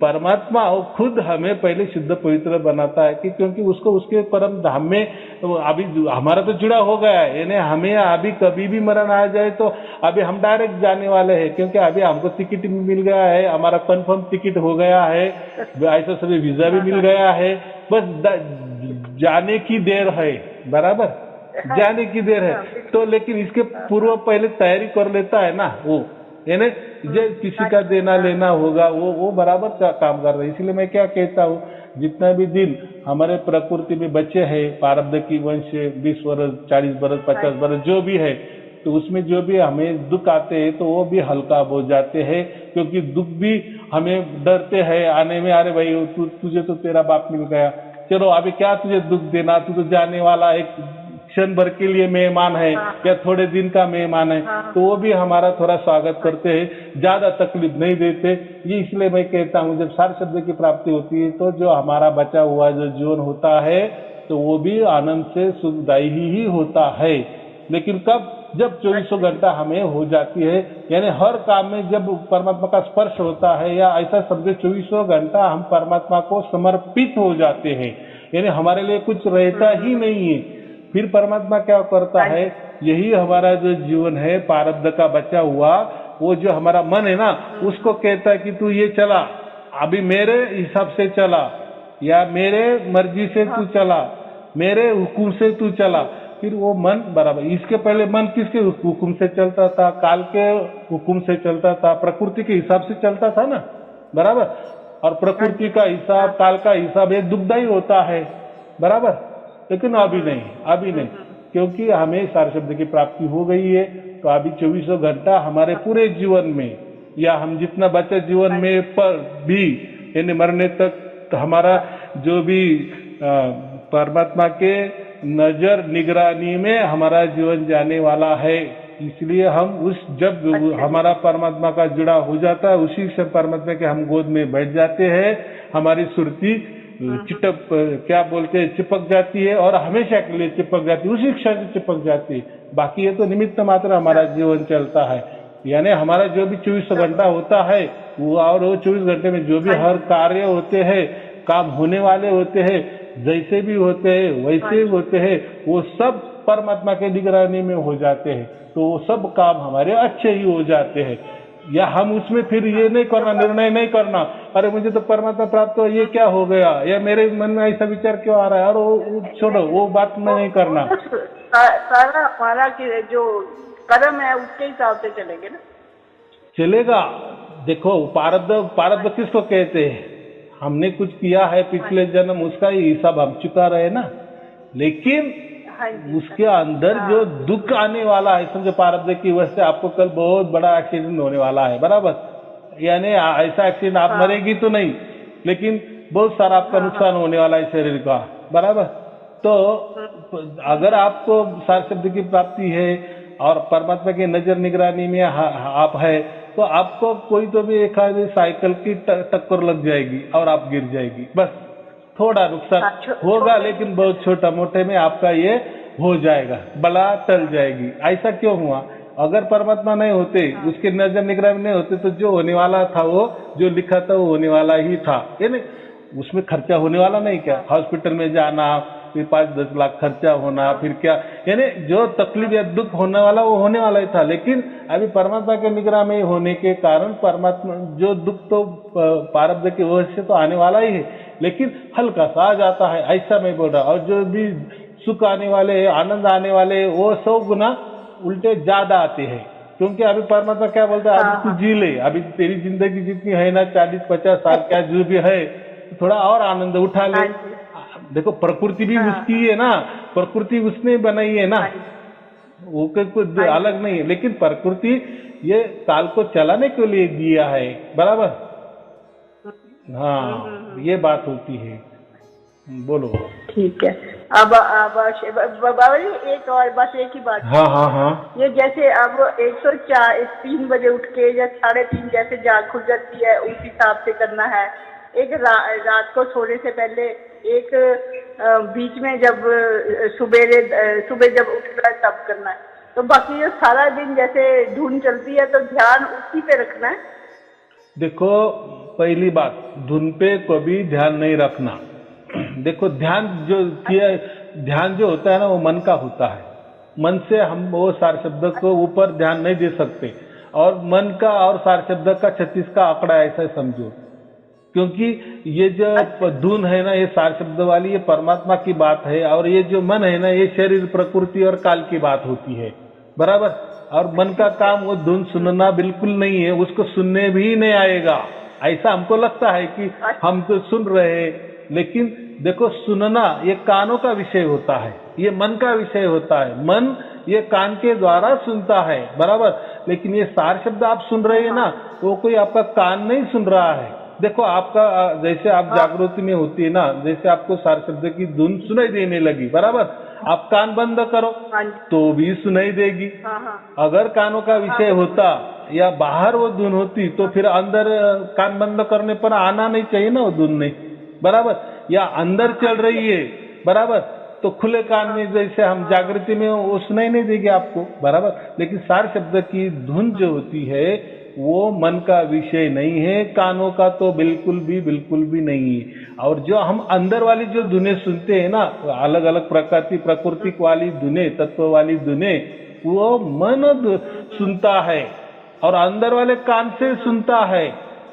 Speaker 1: परमात्मा खुद हमें पहले शुद्ध पवित्र बनाता है कि क्योंकि उसको उसके परम धाम में अभी हमारा तो जुड़ा हो गया है, यानी हमें अभी कभी भी मरण आ जाए तो अभी हम डायरेक्ट जाने वाले हैं, क्योंकि अभी हमको टिकट भी मिल गया है, हमारा कंफर्म टिकट हो गया है, ऐसा सभी वीजा भी मिल गया है, बस जाने की देर है, बराबर, जाने की देर है। तो लेकिन इसके पूर्व पहले तैयारी कर लेता है ना वो, यानी जो किसी का देना लेना होगा वो बराबर का काम कर रहे हैं। इसलिए मैं क्या कहता हूँ, जितना भी दिन हमारे प्रकृति में बचे हैं, प्रारब्ध की वंश 20 वर्ष 40 वर्ष 50 वर्ष जो भी है, तो उसमें जो भी हमें दुख आते हैं तो वो भी हल्का हो जाते हैं, क्योंकि दुख भी हमें डरते हैं आने में, अरे भाई तुझे तो तेरा बाप मिल गया, चलो अभी क्या तुझे दुख देना, तू तो जाने वाला एक क्षण भर के लिए मेहमान है या थोड़े दिन का मेहमान है, तो वो भी हमारा थोड़ा स्वागत करते हैं, ज्यादा तकलीफ नहीं देते। ये इसलिए मैं कहता हूँ जब सार शब्द की प्राप्ति होती है तो जो हमारा बचा हुआ जो जीवन होता है तो वो भी आनंद से सुखदायी ही होता है। लेकिन कब, जब 24 घंटा हमें हो जाती है, यानी हर काम में जब परमात्मा का स्पर्श होता है, या ऐसा समझे 24 घंटा हम परमात्मा को समर्पित हो जाते हैं, यानी हमारे लिए कुछ रहता ही नहीं है। फिर परमात्मा क्या करता है, यही हमारा जो जीवन है प्रारब्ध का बचा हुआ, वो जो हमारा मन है ना, उसको कहता है कि तू ये चला, अभी मेरे हिसाब से चला, या मेरे मर्जी से तू चला, मेरे हुक्म से तू चला। फिर वो मन बराबर, इसके पहले मन किसके हुक्म से चलता था, काल के हुक्म से चलता था, प्रकृति के हिसाब से चलता था ना, बराबर। और प्रकृति का हिसाब, काल का हिसाब एक दुखदायी होता है, बराबर। लेकिन अभी नहीं, क्योंकि हमें सार शब्द की प्राप्ति हो गई है, तो अभी 24 घंटा हमारे पूरे जीवन में, या हम जितना बचे जीवन में पर भी, यानी मरने तक तो हमारा जो भी परमात्मा के नजर निगरानी में हमारा जीवन जाने वाला है। इसलिए हम जब हमारा परमात्मा का जुड़ा हो जाता है, उसी से परमात्मा के हम गोद में बैठ जाते हैं, हमारी सुरती क्या बोलते हैं, चिपक जाती है, और हमेशा के लिए चिपक जाती है, उसी क्षण चिपक जाती है। बाकी ये तो निमित्त मात्र हमारा जीवन चलता है, यानी हमारा जो भी 24 घंटा होता है वो, और वो 24 घंटे में जो भी हर कार्य होते हैं, काम होने वाले होते हैं, जैसे भी होते हैं वैसे ही होते हैं, वो सब परमात्मा के निगरानी में हो जाते हैं, तो वो सब काम हमारे अच्छे ही हो जाते हैं। या हम उसमें फिर ये नहीं करना, निर्णय नहीं करना, अरे मुझे तो परमात्मा प्राप्त हो, ये क्या हो गया, या मेरे मन में ऐसा विचार क्यों आ रहा है, और वो छोड़ो, वो बात में नहीं करना।
Speaker 2: सारा हमारा जो कर्म है उसके हिसाब से चलेंगे ना।
Speaker 1: चलेगा। देखो प्रारब्ध किसको कहते हैं? हमने कुछ किया है पिछले जन्म, उसका ही हिसाब हम चुका रहे ना। लेकिन
Speaker 2: हाँ जी,
Speaker 1: उसके अंदर जो दुख आने वाला है, समझो प्रारब्ध की वजह से आपको कल बहुत बड़ा एक्सीडेंट होने वाला है, बराबर? यानी ऐसा एक्सीडेंट आप मरेगी तो नहीं, लेकिन बहुत सारा आपका नुकसान होने वाला है शरीर का, बराबर? तो अगर आपको सार शब्द की प्राप्ति है और परमात्मा की नजर निगरानी में आप है, तो आपको कोई तो भी एक आधी साइकिल की टक्कर लग जाएगी और आप गिर जाएगी, बस थोड़ा नुकसान होगा, लेकिन बहुत छोटा मोटे में आपका ये हो जाएगा, बला टल जाएगी। ऐसा क्यों हुआ? अगर परमात्मा नहीं होते, उसके नजर निगरानी नहीं होते, तो जो होने वाला था, वो जो लिखा था वो होने वाला ही था, यानी उसमें खर्चा होने वाला नहीं। क्या हॉस्पिटल में जाना, फिर 5-10 लाख खर्चा होना, फिर क्या, यानी जो तकलीफ या दुख होने वाला वो होने वाला ही था। लेकिन अभी परमात्मा के निगरानी में होने के कारण परमात्मा जो दुख तो प्रारब्ध की वजह से तो आने वाला ही है, लेकिन हल्का सा आ जाता है, ऐसा मैं बोल रहा। और जो भी सुख आने वाले, आनंद आने वाले, वो 100 गुना उल्टे ज्यादा आते हैं। क्योंकि अभी परमात्मा क्या बोलता है, अभी तू जी ले, अभी तेरी जिंदगी जितनी है ना, 40-50 साल क्या जो भी है, थोड़ा और आनंद उठा ले। देखो प्रकृति भी उसकी है ना, प्रकृति उसने बनाई है ना, वो कुछ अलग नहीं है। लेकिन प्रकृति ये काल को चलाने के लिए दिया है, बराबर? हाँ, ये बात होती है। बोलो।
Speaker 2: ठीक है। अब बाबा जी एक और बस एक ही बात।
Speaker 1: हाँ।
Speaker 2: ये जैसे अब 3 बजे उठ के या 3:30 जैसे जाग खुल जाती है, उस हिसाब से करना है। एक रात को सोने से पहले, एक बीच में जब सुबह जब उठना है तब करना है। तो बाकी जो सारा दिन जैसे धुन चलती है तो ध्यान उसी पे रखना है।
Speaker 1: देखो पहली बात, धुन पे कभी ध्यान नहीं रखना। देखो ध्यान जो होता है ना, वो मन का होता है। मन से हम वो सार शब्द को ऊपर ध्यान नहीं दे सकते, और मन का और सार शब्द का 36 का आंकड़ा ऐसा समझो। क्योंकि ये जो धुन है ना, ये सार शब्द वाली, ये परमात्मा की बात है, और ये जो मन है ना, ये शरीर, प्रकृति और काल की बात होती है, बराबर? और मन का काम वो धुन सुनना बिल्कुल नहीं है, उसको सुनने भी नहीं आएगा। ऐसा हमको लगता है कि हम तो सुन रहे हैं, लेकिन देखो सुनना ये कानों का विषय होता है, ये मन का विषय होता है। मन ये कान के द्वारा सुनता है, बराबर? लेकिन ये सार शब्द आप सुन रहे हैं ना, वो कोई आपका कान नहीं सुन रहा है। देखो आपका जैसे आप जागृति में होती है ना, जैसे आपको सार शब्द की धुन सुनाई देने लगी, बराबर? आप कान बंद करो तो भी सुनाई देगी। अगर कानों का विषय होता या बाहर वो धुन होती, तो फिर अंदर कान बंद करने पर आना नहीं चाहिए ना वो धुन नहीं, बराबर? या अंदर चल रही है, बराबर? तो खुले कान में जैसे हम जागृति में, वो सुनाई नहीं देगी आपको, बराबर? लेकिन सार शब्द की धुन जो होती है वो मन का विषय नहीं है, कानों का तो बिल्कुल भी नहीं है। और जो हम अंदर वाली जो धुनें सुनते हैं ना, अलग अलग प्रकृति वाली धुनें, तत्व वाली धुनें, वो मन सुनता है और अंदर वाले कान से सुनता है।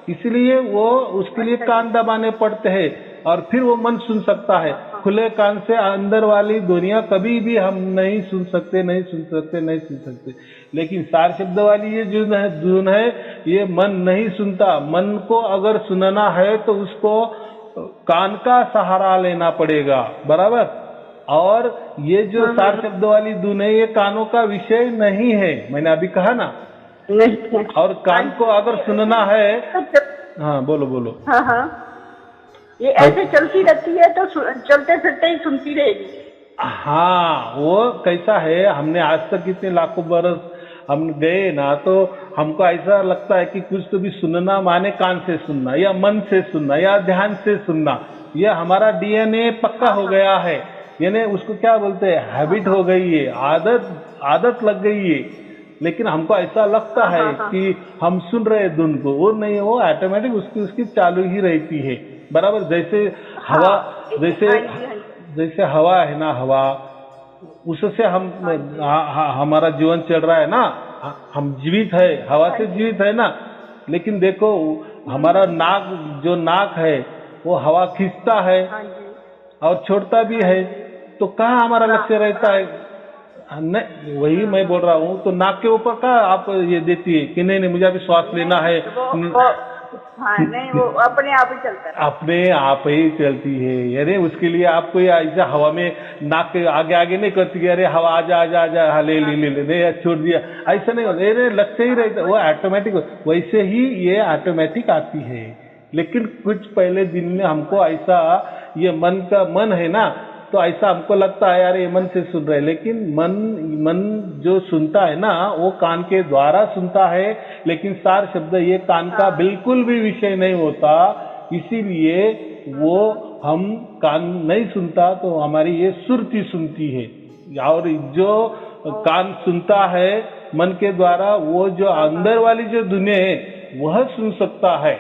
Speaker 1: इसलिए वो उसके लिए कान दबाने पड़ते हैं और फिर वो मन सुन सकता है। खुले कान से अंदर वाली दुनिया कभी भी हम नहीं सुन सकते। लेकिन सार शब्द वाली ये जो धुन है, ये मन नहीं सुनता। मन को अगर सुनना है तो उसको कान का सहारा लेना पड़ेगा, बराबर? और ये जो सार शब्द वाली धुन है, ये कानों का विषय नहीं है, मैंने अभी कहा ना।
Speaker 2: नहीं।
Speaker 1: और कान को अगर सुनना है, हाँ बोलो।
Speaker 2: हाँ, ये ऐसे चलती रहती है तो चलते फिरते ही सुनती रहेगी।
Speaker 1: हाँ, वो कैसा है, हमने आज तक इतने लाखों बरस हम गए ना, तो हमको ऐसा लगता है कि कुछ तो भी सुनना माने कान से सुनना या मन से सुनना या ध्यान से सुनना, यह हमारा डीएनए पक्का हो गया है। यानी उसको क्या बोलते हैं, हैबिट हो गई है, आदत लग गई है। लेकिन हमको ऐसा लगता है कि हम सुन रहे धुन को, वो नहीं, वो ऑटोमेटिक उसकी चालू ही रहती है, बराबर? जैसे हवा, जैसे हवा है ना, हवा उससे हम हमारा जीवन चल रहा है ना, हम जीवित है, हवा से जीवित है ना। लेकिन देखो हमारा नाक है, वो हवा खींचता है और छोड़ता भी है, तो कहाँ हमारा लक्ष्य रहता है? नहीं, वही मैं बोल रहा हूँ, तो नाक के ऊपर का आप ये देती है कि नहीं नहीं मुझे अभी श्वास लेना है?
Speaker 2: हाँ नहीं, वो अपने आप ही चलता है।
Speaker 1: अपने आप ही चलती है। अरे उसके लिए आप कोई ऐसा हवा में नाक के आगे आगे नहीं करती कि अरे हवा आजा आजा आजा, हाँ ले ले ले ले नहीं छोड़ दिया, ऐसा नहीं होता। अरे लक्ष्य ही रहता, वो ऑटोमेटिक। वैसे ही ये ऑटोमेटिक आती है, लेकिन कुछ पहले दिन में हमको ऐसा ये मन है ना, तो ऐसा हमको लगता है यार ये मन से सुन रहे, लेकिन मन जो सुनता है ना वो कान के द्वारा सुनता है, लेकिन सार शब्द ये कान का बिल्कुल भी विषय नहीं होता। इसीलिए वो हम कान नहीं सुनता, तो हमारी ये सुरती सुनती है। और जो कान सुनता है मन के द्वारा, वो जो अंदर वाली जो दुनिया है वह सुन सकता है।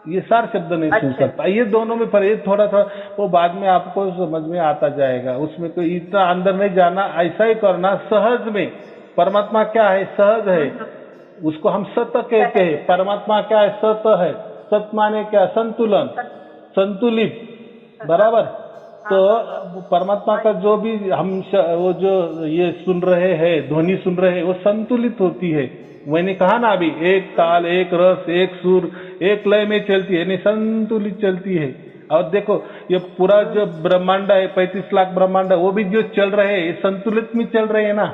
Speaker 1: ये सार शब्द नहीं सुन सकता। ये दोनों में पर थोड़ा सा वो बाद में आपको समझ में आता जाएगा, उसमें कोई इतना अंदर नहीं जाना, ऐसा ही करना सहज में। परमात्मा क्या है? सहज है, उसको हम सत कहते हैं। परमात्मा क्या है? सत है। सत माने क्या? संतुलन, संतुलित, बराबर। तो परमात्मा का जो भी हम वो जो ये सुन रहे हैं, ध्वनि सुन रहे हैं, वो संतुलित होती है। मैंने कहा ना अभी, एक ताल, एक रस, एक सुर, एक लय में चलती है, यानी संतुलित चलती है। और देखो ये पूरा जो ब्रह्मांड है, 35 लाख ब्रह्मांड है, वो भी जो चल रहे हैं ये संतुलित में चल रहे हैं ना,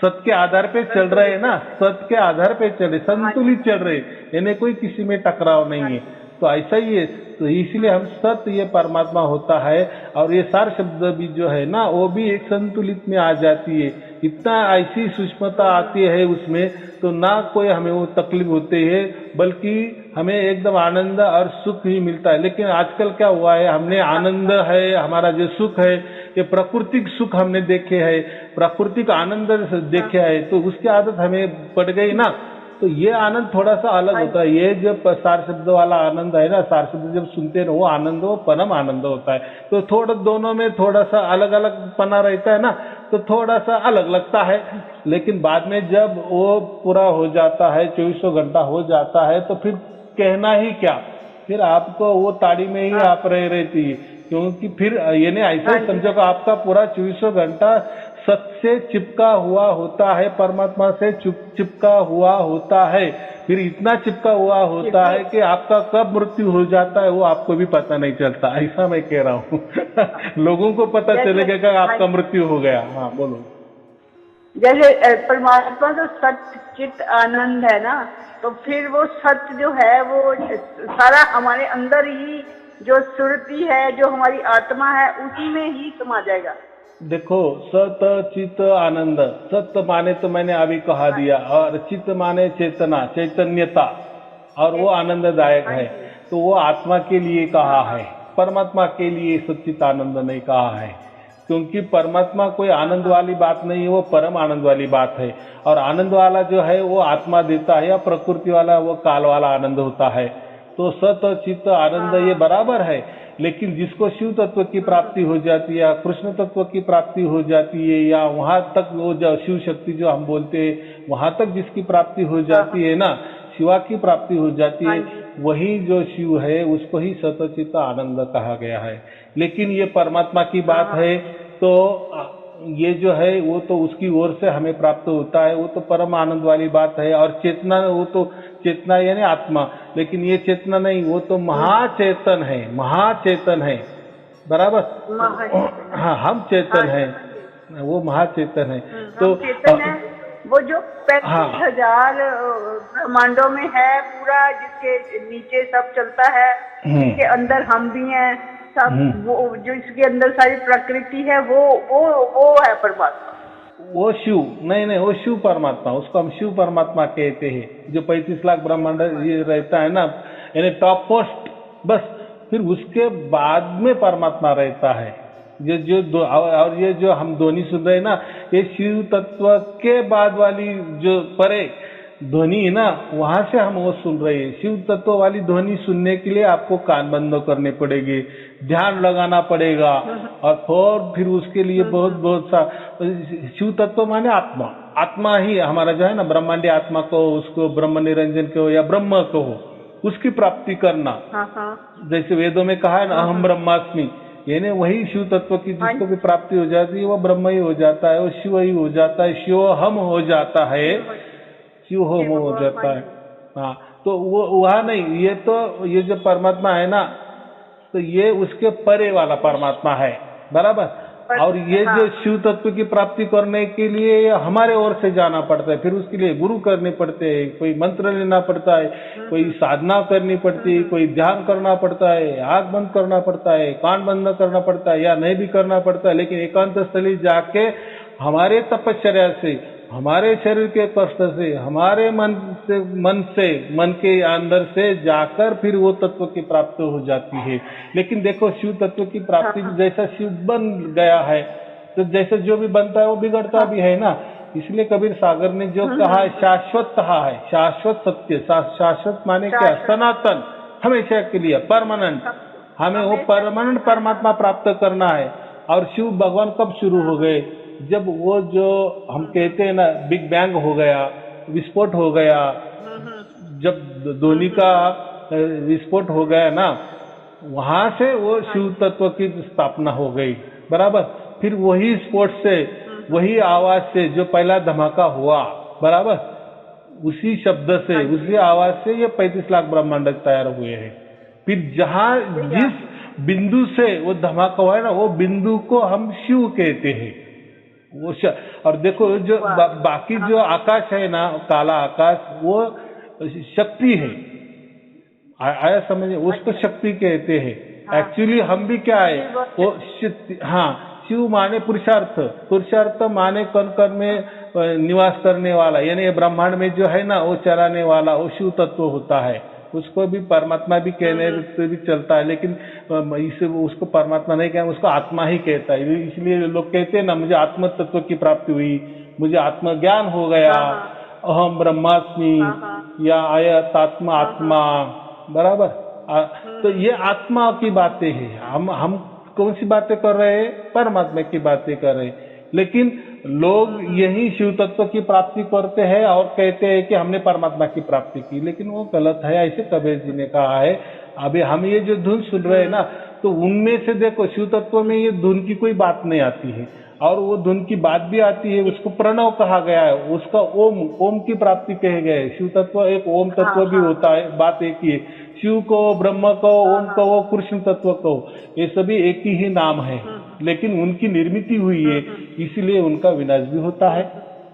Speaker 1: सत के आधार पे चल रहे हैं ना, सत के आधार पे चल रहे, संतुलित चल रहे, यानी कोई किसी में टकराव नहीं है। तो ऐसा ही है, तो इसलिए हम सत्य ये परमात्मा होता है। और ये सार शब्द भी जो है ना, वो भी एक संतुलित में आ जाती है। इतना ऐसी सूक्ष्मता आती है उसमें, तो ना कोई हमें वो तकलीफ होती है, बल्कि हमें एकदम आनंद और सुख ही मिलता है। लेकिन आजकल क्या हुआ है, हमने आनंद है, हमारा जो सुख है, ये प्राकृतिक सुख हमने देखे है, प्राकृतिक आनंद देखे है, तो उसकी आदत हमें पड़ गई ना। तो ये आनंद थोड़ा सा अलग होता है। ये जब सार शब्द वाला आनंद है ना, सार शब्द जब सुनते हैं वो आनंद, वो परम आनंद होता है। तो थोड़ा दोनों में थोड़ा सा अलग अलग पना रहता है ना, तो थोड़ा सा अलग लगता है। लेकिन बाद में जब वो पूरा हो जाता है, 24 घंटा हो जाता है, तो फिर कहना ही क्या, फिर आपको वो ताड़ी में ही आप रहती है। क्योंकि फिर ये नहीं ऐसा ही समझो कि आपका पूरा 24 घंटा सत से चिपका हुआ होता है, परमात्मा से चिपका हुआ होता है। फिर इतना चिपका हुआ होता है कि आपका कब मृत्यु हो जाता है वो आपको भी पता नहीं चलता। ऐसा मैं कह रहा हूँ लोगों को पता चलेगा कि आपका मृत्यु हो गया। हाँ बोलो।
Speaker 2: जैसे परमात्मा तो सत्य चित आनंद है ना, तो फिर वो सत्य जो है वो सारा हमारे अंदर ही जो सुरती है, जो हमारी आत्मा है, उसी में ही समा जाएगा।
Speaker 1: देखो सत चित आनंद, सत माने तो मैंने अभी कहा दिया, और चित माने चेतना, चैतन्यता, और वो आनंददायक है। तो वो आत्मा के लिए कहा है, परमात्मा के लिए सच्चित आनंद नहीं कहा है। क्योंकि परमात्मा कोई आनंद वाली बात नहीं है, वो परम आनंद वाली बात है। और आनंद वाला जो है वो आत्मा देता है, या प्रकृति वाला वो काल वाला आनंद होता है। तो सत चित्त आनंद ये बराबर है। लेकिन जिसको शिव तत्व की प्राप्ति हो जाती है, कृष्ण तत्व की प्राप्ति हो जाती है, या वहां तक वो जो शिव शक्ति जो हम बोलते हैं, वहां तक जिसकी प्राप्ति हो जाती है ना, शिवा की प्राप्ति हो जाती है, वही जो शिव है उसको ही सतचित्त आनंद कहा गया है। लेकिन ये परमात्मा की बात है, तो ये जो है वो तो उसकी ओर से हमें प्राप्त होता है, वो तो परम आनंद वाली बात है। और चेतना, वो तो चेतना यानी आत्मा, लेकिन ये चेतना नहीं, वो तो महाचेतन है, महाचेतन है, बराबर। हाँ हम चेतन है, वो महाचेतन है। तो
Speaker 2: वो जो 35,000 ब्रह्मांडों में है पूरा, जिसके नीचे सब चलता है, जिसके अंदर हम भी हैं सब, वो जो इसके अंदर सारी प्रकृति है, वो है परमात्मा।
Speaker 1: वो शिव नहीं, वो शिव परमात्मा, उसको हम शिव परमात्मा कहते हैं। जो 35 लाख ब्रह्मांड ये रहता है ना, यानी टॉप पोस्ट, बस फिर उसके बाद में परमात्मा रहता है। और ये जो हम ध्वनि सुन रहे हैं ना, ये शिव तत्व के बाद वाली जो परे ध्वनि है ना, वहां से हम वो सुन रहे हैं। शिव तत्व वाली ध्वनि सुनने के लिए आपको कान बंद करने पड़ेंगे, ध्यान लगाना पड़ेगा, और फिर उसके लिए बहुत सा शिव तत्व माने आत्मा, आत्मा ही हमारा जो है ना, ब्रह्मांडी आत्मा को, उसको ब्रह्म निरंजन को या ब्रह्म को, उसकी प्राप्ति करना। जैसे वेदों में कहा है ना, अहम ब्रह्मास्मि, यानी वही शिव तत्व की जिसको भी प्राप्ति हो जाती है वो ब्रह्म ही हो जाता है, वो शिव ही हो जाता है, शिव हम हो जाता है, शिव हम हो जाता है। हाँ, तो वो वहाँ नहीं, ये तो ये जो परमात्मा है ना, तो ये उसके परे वाला परमात्मा है, बराबर। और ये जो शिव तत्व की प्राप्ति करने के लिए हमारे ओर से जाना पड़ता है, फिर उसके लिए गुरु करने पड़ते हैं, कोई मंत्र लेना पड़ता है, कोई साधना करनी पड़ती है, कोई ध्यान करना पड़ता है, आंख बंद करना पड़ता है, कान बंद करना पड़ता है, या नहीं भी करना पड़ता है, लेकिन एकांत स्थली जाके हमारे तपश्चर्या से, हमारे शरीर के कष्ट से, हमारे मन मन के अंदर से जाकर फिर वो तत्व की प्राप्ति हो जाती है। लेकिन देखो शिव तत्व की प्राप्ति जैसा शिव बन गया है, तो जैसे जो भी बनता है वो बिगड़ता भी है ना। इसलिए कबीर सागर ने जो कहा है, शाश्वत कहा है, शाश्वत सत्य, शाश्वत माने क्या, सनातन, हमेशा के लिए, परमानेंट। हमें वो परमानेंट परमात्मा प्राप्त करना है। और शिव भगवान कब शुरू हो गए, जब वो जो हम कहते हैं ना बिग बैंग हो गया, विस्फोट हो गया, जब ध्वनि का विस्फोट हो गया ना, वहां से वो शिव तत्व की स्थापना हो गई, बराबर। फिर वही स्फोट से, वही आवाज से जो पहला धमाका हुआ, बराबर, उसी शब्द से, उसी आवाज से ये 35 लाख ब्रह्मांड तैयार हुए हैं। फिर जहां जिस बिंदु से वो धमाका हुआ है ना, वो बिंदु को हम शिव कहते हैं। वो और देखो जो बाकी जो आकाश है ना, काला आकाश, वो शक्ति है, आया समझ, उसको शक्ति कहते हैं। एक्चुअली हम भी क्या है, वो हाँ, शिव माने पुरुषार्थ, पुरुषार्थ माने कण कण में निवास करने वाला, यानी ब्रह्मांड में जो है ना वो चलाने वाला, वो शिव तत्व होता है। उसको भी परमात्मा भी कहने से भी चलता है, लेकिन इसे उसको परमात्मा नहीं कहना, उसको आत्मा ही कहता है। इसलिए लोग कहते हैं ना, मुझे आत्म तत्व की प्राप्ति हुई, मुझे आत्मज्ञान हो गया, अहम ब्रह्मास्मि, या आयतात्मा आत्मा, बराबर। तो ये आत्मा की बातें हैं। हम कौन सी बातें कर रहे हैं, परमात्मा की बातें कर रहे हैं। लेकिन लोग यही शिव तत्व की प्राप्ति करते हैं और कहते हैं कि हमने परमात्मा की प्राप्ति की, लेकिन वो गलत है। ऐसे कबीर जी ने कहा है। अभी हम ये जो धुन सुन रहे हैं ना, तो उनमें से देखो शिव तत्व में ये धुन की कोई बात नहीं आती है, और वो धुन की बात भी आती है, उसको प्रणव कहा गया है, उसका ओम, ओम की प्राप्ति कहे गए। शिव तत्व एक ओम तत्व भी होता है, बात एक ही है। शिव को, ब्रह्म को, ओम को, कृष्ण तत्व को, ये सभी एक ही नाम है, लेकिन उनकी निर्मिति हुई है, इसलिए उनका विनाश भी होता है,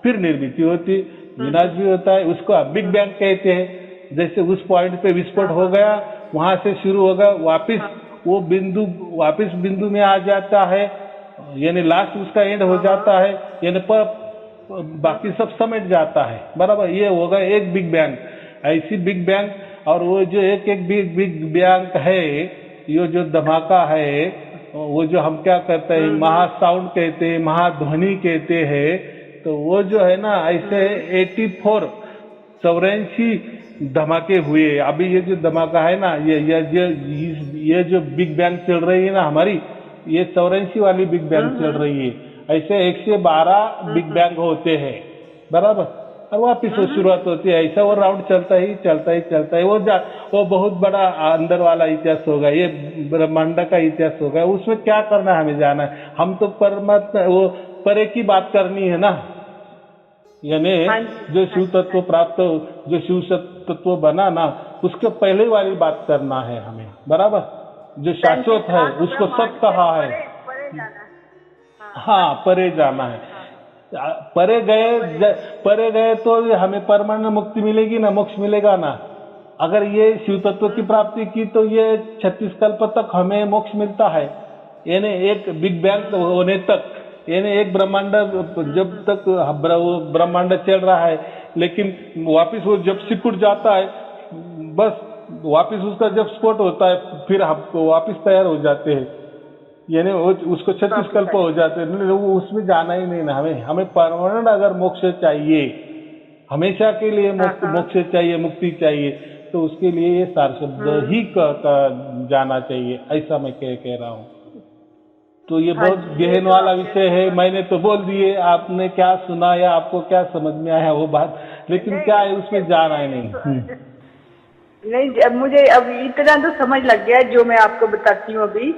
Speaker 1: फिर निर्मिति होती, विनाश भी होता है। उसको बिग बैंग कहते हैं। जैसे उस पॉइंट पे विस्फोट हो गया, वहां से शुरू होगा, वापिस वो बिंदु वापिस बिंदु में आ जाता है, यानी लास्ट उसका एंड हो जाता है, यानी बाकी सब समेट जाता है, बराबर। ये होगा एक बिग बैंग, ऐसी बिग बैंग। और वो जो एक बिग बैंग है, ये जो धमाका है, वो जो हम क्या कहते हैं, महासाउंड कहते हैं, महाध्वनि कहते हैं, तो वो जो है ना, ऐसे 84 धमाके हुए। अभी ये जो धमाका है ना, ये जो बिग बैंग चल रही है ना हमारी, ये 84 वाली बिग बैंग चल रही है। ऐसे 112 बिग बैंग होते हैं, बराबर। और वापिस वो शुरुआत होती है, ऐसा वो राउंड चलता ही चलता ही चलता है। वो बहुत बड़ा अंदर वाला इतिहास होगा, ये ब्रह्मांड का इतिहास होगा। उसमें क्या करना है, हमें जाना है। हम तो परमात्मा, वो परे की बात करनी है ना, यानी जो शिव तत्व प्राप्त, जो शिव तत्व बना ना, उसके पहले वाली बात करना है हमें, बराबर। जो शाश्वत है उसको सत कहा है। हाँ, परे जाना है। परे गए तो हमें परमानेंट मुक्ति मिलेगी ना, मोक्ष मिलेगा ना। अगर ये शिव तत्व की प्राप्ति की तो ये 36 कल्प तक हमें मोक्ष मिलता है, यानी एक बिग बैंग होने तक, यानी एक ब्रह्मांड जब तक ब्रह्मांड चल रहा है, लेकिन वापिस वो जब सिकुड़ जाता है, बस वापिस उसका जब स्फोट होता है, फिर हम वापिस तैयार हो जाते हैं, यानी उसको 36 कल्प हो जाते हैं। वो उसमें जाना ही नहीं ना हमें परमानेंट अगर मोक्ष चाहिए, हमेशा के लिए मोक्ष चाहिए, मुक्ति चाहिए, तो उसके लिए ये सार शब्द ही जाना चाहिए, ऐसा मैं कह रहा हूँ। तो ये बहुत गहन वाला विषय है, मैंने तो बोल दिए, आपने क्या सुना या आपको क्या समझ में आया वो बात, लेकिन क्या है उसमें जाना ही नहीं।
Speaker 2: नहीं, अब मुझे अब इतना तो समझ लग गया जो मैं आपको बताती हूँ अभी,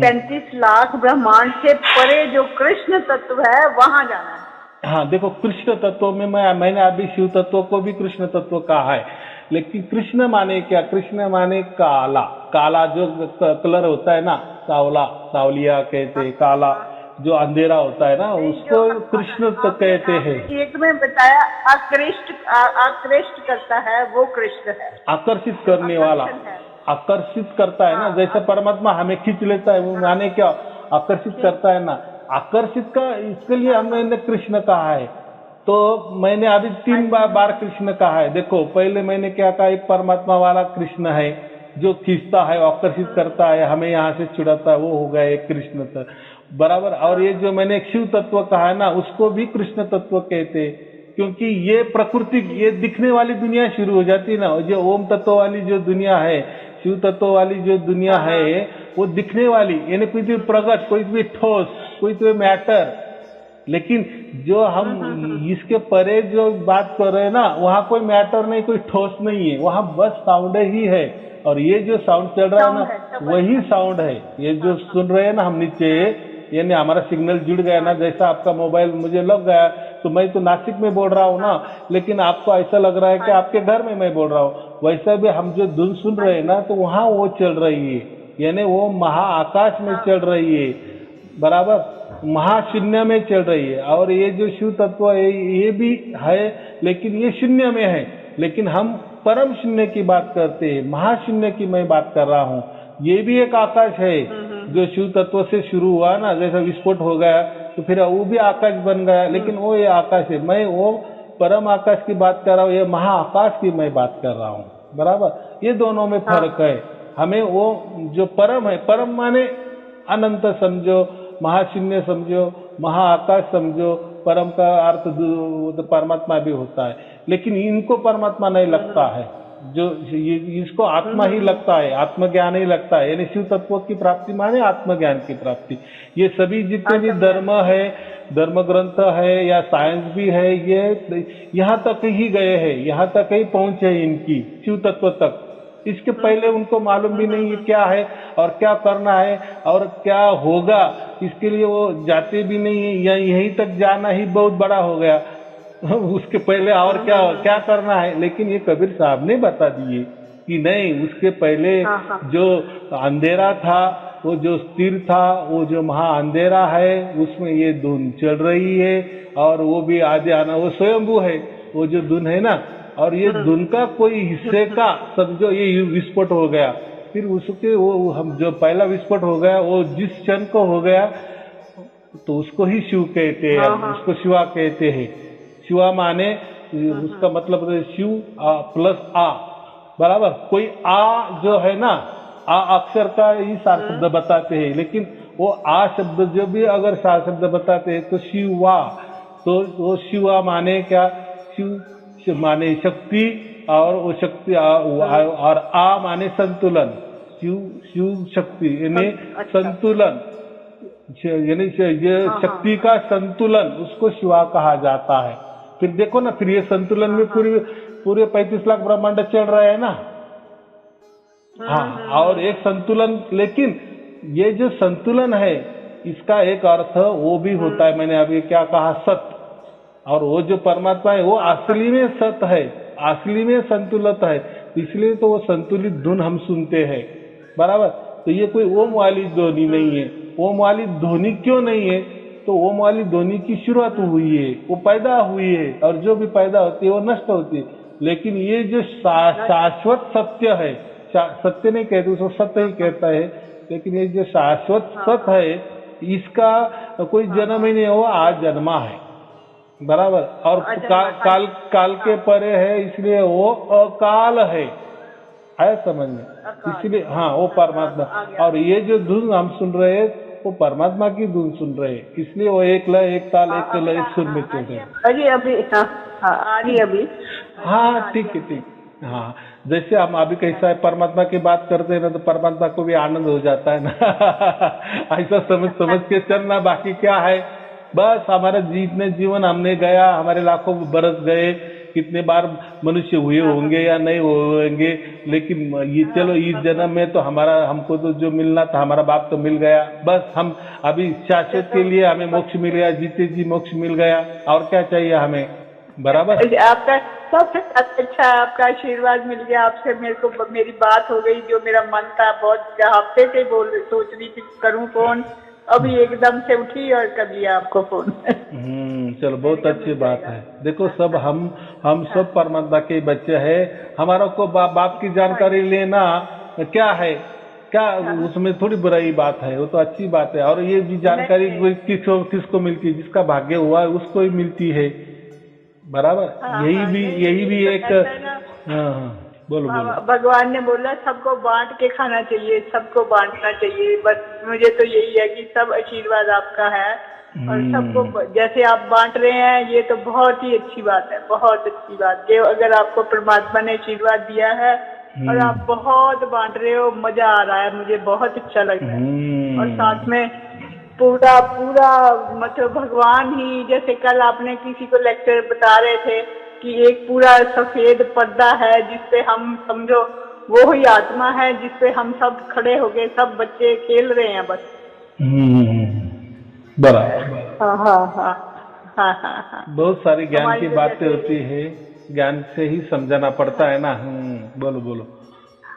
Speaker 2: 35 लाख ब्रह्मांड से परे जो कृष्ण तत्व है वहां जाना है।
Speaker 1: हाँ देखो, कृष्ण तत्व में मैंने अभी शिव तत्व को भी कृष्ण तत्व कहा है, लेकिन कृष्ण माने क्या? कृष्ण माने काला, काला जो कलर होता है ना, सावला, सावलिया कहते हैं, काला जो अंधेरा होता है ना, उसको कृष्ण तो कहते हैं।
Speaker 2: एक में बताया आकृष्ट करता है वो कृष्ण है,
Speaker 1: आकर्षित करने वाला, आकर्षित करता है ना, जैसे परमात्मा हमें खींच लेता है, वो माने क्या? आकर्षित करता है ना, आकर्षित का, इसके लिए हमने कृष्ण कहा है। तो मैंने अभी 3 बार कृष्ण कहा है। देखो, पहले मैंने क्या कहा, एक परमात्मा वाला कृष्ण है जो खींचता है, आकर्षित करता है, हमें यहाँ से छुड़ाता है, वो हो गया एक कृष्ण तत्व, बराबर। और ये जो मैंने एक शिव तत्व कहा है ना, उसको भी कृष्ण तत्व कहते हैं, क्योंकि ये प्रकृति, ये दिखने वाली दुनिया शुरू हो जाती है ना, जो ओम तत्व वाली जो दुनिया है, शिव तत्व वाली जो दुनिया है, वो दिखने वाली, यानी कोई भी प्रगट, कोई भी ठोस, कोई तो मैटर। लेकिन जो हम इसके परे जो बात कर रहे हैं ना, वहाँ कोई मैटर नहीं, कोई ठोस नहीं है, वहाँ बस साउंड ही है। और ये जो साउंड चल रहा है ना, वही साउंड है। ये जो सुन रहे हैं ना हम नीचे, यानी हमारा सिग्नल जुड़ गया ना, जैसा आपका मोबाइल मुझे लग गया, तो मैं तो नासिक में बोल रहा हूँ ना, लेकिन आपको ऐसा लग रहा है कि आपके घर में मैं बोल रहा हूँ। वैसा भी हम जो धुन सुन रहे हैं ना, तो वहाँ वो चल रही है, यानी वो महाआकाश में चल रही है, बराबर, महाशून्य में चल रही है। और ये जो शिव तत्व है, ये भी है, लेकिन ये शून्य में है, लेकिन हम परम शून्य की बात करते हैं, महाशून्य की मैं बात कर रहा हूँ। ये भी एक आकाश है जो शिव तत्व से शुरू हुआ ना, जैसा विस्फोट हो गया तो फिर वो भी आकाश बन गया, लेकिन वो ये आकाश है। मैं वो परम आकाश की बात कर रहा हूँ, ये महाआकाश की मैं बात कर रहा हूँ, बराबर। ये दोनों में फर्क है। हमें वो जो परम है, परम माने अनंत समझो, महाशून्य समझो, महाआकाश समझो, परम का अर्थ तो परमात्मा भी होता है, लेकिन इनको परमात्मा नहीं लगता है, जो इसको आत्मा ही लगता है, आत्मज्ञान ही लगता है। यानी शिव तत्व की प्राप्ति माने आत्मज्ञान की प्राप्ति। ये सभी जितने भी धर्म है, धर्म ग्रंथ है या साइंस भी है, ये यहाँ तक ही गए हैं, यहाँ तक ही पहुंचे इनकी, शिव तत्व तक। इसके पहले उनको मालूम भी नहीं है क्या है और क्या करना है और क्या होगा, इसके लिए वो जाते भी नहीं है, या यहीं तक जाना ही बहुत बड़ा हो गया उसके पहले और क्या क्या करना है। लेकिन ये कबीर साहब ने बता दिए कि नहीं, उसके पहले जो अंधेरा था, वो जो स्थिर था, वो जो महा अंधेरा है, उसमें ये धुन चल रही है, और वो भी आदि आना, वो स्वयंभू है वो जो धुन है ना। और ये धुन का कोई हिस्से का समझो ये विस्फोट हो गया, फिर उसके वो हम जो पहला विस्फोट हो गया, वो जिस क्षण को हो गया तो उसको ही शिव कहते हैं, उसको शिवा कहते हैं। शिवा माने उसका मतलब शिव प्लस आ, बराबर। कोई आ जो है ना, आ अक्षर का ही सार शब्द बताते हैं, लेकिन वो आ शब्द जो भी अगर सार शब्द बताते हैं तो शिवा, तो वो शिवा माने क्या? शिव माने शक्ति, और वो शक्ति और आ माने संतुलन। शिव शक्ति यानी संतुलन, यानी ये शक्ति का संतुलन, उसको शिवा कहा जाता है। फिर देखो ना, फिर ये संतुलन में पूरे 35 लाख ब्रह्मांड चल रहे हैं ना। हाँ, और एक संतुलन, लेकिन ये जो संतुलन है, इसका एक अर्थ वो भी होता है, मैंने अभी क्या कहा, सत्य। और वो जो परमात्मा है वो असली में सत्य है, असली में संतुलित है, इसलिए तो वो संतुलित धुन हम सुनते हैं, बराबर। तो ये कोई ओम वाली ध्वनि नहीं है। ओम वाली ध्वनि क्यों नहीं है? तो ओम वाली ध्वनि की शुरुआत हुई है, वो पैदा हुई है, और जो भी पैदा होती है वो नष्ट होती है। लेकिन ये जो शाश्वत सत्य है, सत्य नहीं कहते उसको, सत्य ही कहता है, लेकिन ये जो शाश्वत सत्य है, इसका कोई जन्म ही नहीं हुआ, आज जन्मा है, बराबर। और काल के परे है, इसलिए वो अकाल है समझ में, इसलिए हाँ वो परमात्मा। और ये जो धुन हम सुन रहे हैं वो परमात्मा की धुन सुन रहे हैं, इसलिए वो एक लय, एक ताल, एक लय, एक सुर में चल रहे हैं।
Speaker 2: अभी
Speaker 1: हाँ ठीक है, ठीक। हाँ, जैसे हम अभी कैसा है, परमात्मा की बात करते हैं ना, तो परमात्मा को भी आनंद हो जाता है ना ऐसा समझ के चलना। बाकी क्या है, बस हमारा जितने जीवन हमने गया, हमारे लाखों बरस गए, कितने बार मनुष्य हुए होंगे या नहीं होंगे, लेकिन ये चलो इस जन्म में तो हमको तो जो मिलना था, हमारा बाप तो मिल गया, बस हम अभी शाश्वत के लिए हमें मोक्ष मिल गया, जीते जी मोक्ष मिल गया, और क्या चाहिए हमें। बराबर।
Speaker 2: आपका सबसे अच्छा आपका आशीर्वाद मिल गया, आपसे मेरे को मेरी बात हो गई, जो मेरा मन था बहुत हफ्ते से सोच रही थी करूं फोन, अभी एकदम से उठी और कर लिया आपको फोन।
Speaker 1: चलो बहुत अच्छी बात है। देखो सब हम सब परमात्मा के बच्चे हैं, हमारा को बाप की जानकारी लेना क्या है, क्या उसमें थोड़ी बुराई बात है, वो तो अच्छी बात है। और ये भी जानकारी किसको मिलती है, जिसका भाग्य हुआ है उसको ही मिलती है। बराबर। यही भी एक बोलो।
Speaker 2: भगवान ने बोला सबको बांट के खाना चाहिए, सबको बांटना चाहिए। बस मुझे तो यही है कि सब आशीर्वाद आपका है, और सबको जैसे आप बांट रहे हैं, ये तो बहुत ही अच्छी बात है, बहुत अच्छी बात। ये अगर आपको परमात्मा ने आशीर्वाद दिया है और आप बहुत बांट रहे हो, मजा आ रहा है, मुझे बहुत अच्छा लग रहा है। और साथ में पूरा मतलब भगवान ही, जैसे कल आपने किसी को लेक्चर बता रहे थे कि एक पूरा सफेद पर्दा है जिसपे हम समझो वो ही आत्मा है, जिसपे हम सब खड़े हो गए, सब बच्चे खेल रहे हैं बस।
Speaker 1: बराबर।
Speaker 2: हाँ।
Speaker 1: बहुत सारी ज्ञान की बातें होती है, ज्ञान से ही समझाना पड़ता है ना। बोलो।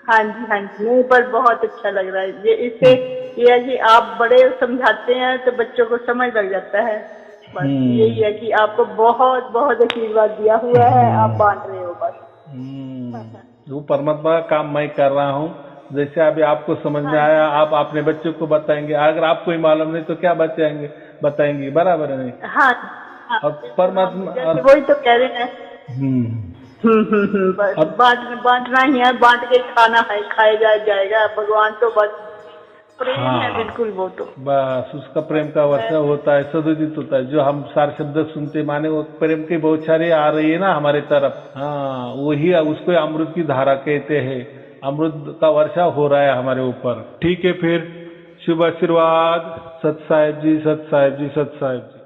Speaker 1: हाँ जी,
Speaker 2: नहीं पर बहुत अच्छा लग रहा है। ये इससे ये है कि आप बड़े समझाते हैं तो बच्चों को समझ लग जाता है। बस यही है कि आपको बहुत बहुत आशीर्वाद दिया हुआ है, आप बांट रहे हो बस।
Speaker 1: वो परमात्मा का काम मैं कर रहा हूँ। जैसे अभी आपको समझ में आया, आप अपने बच्चों को बताएंगे, अगर आपको ही मालूम नहीं तो क्या बताएंगे। बराबर है नहीं।
Speaker 2: हाँ।
Speaker 1: और परमात्मा
Speaker 2: वही तो कह रहे हैं। बांटना ही है, बांट के खाना है, खाया जाएगा। भगवान तो बस प्रेम है, बिल्कुल। वो तो
Speaker 1: बस उसका प्रेम का वर्षा होता है, सदुदित होता है। जो हम सार शब्द सुनते माने वो प्रेम के बहुत सारे आ रही है ना हमारे तरफ। हाँ, वही उसको अमृत की धारा कहते हैं। अमृत का वर्षा हो रहा है हमारे ऊपर। ठीक है, फिर शुभ आशीर्वाद। सत साहिब जी, सत साहिब जी, सत साहिब जी।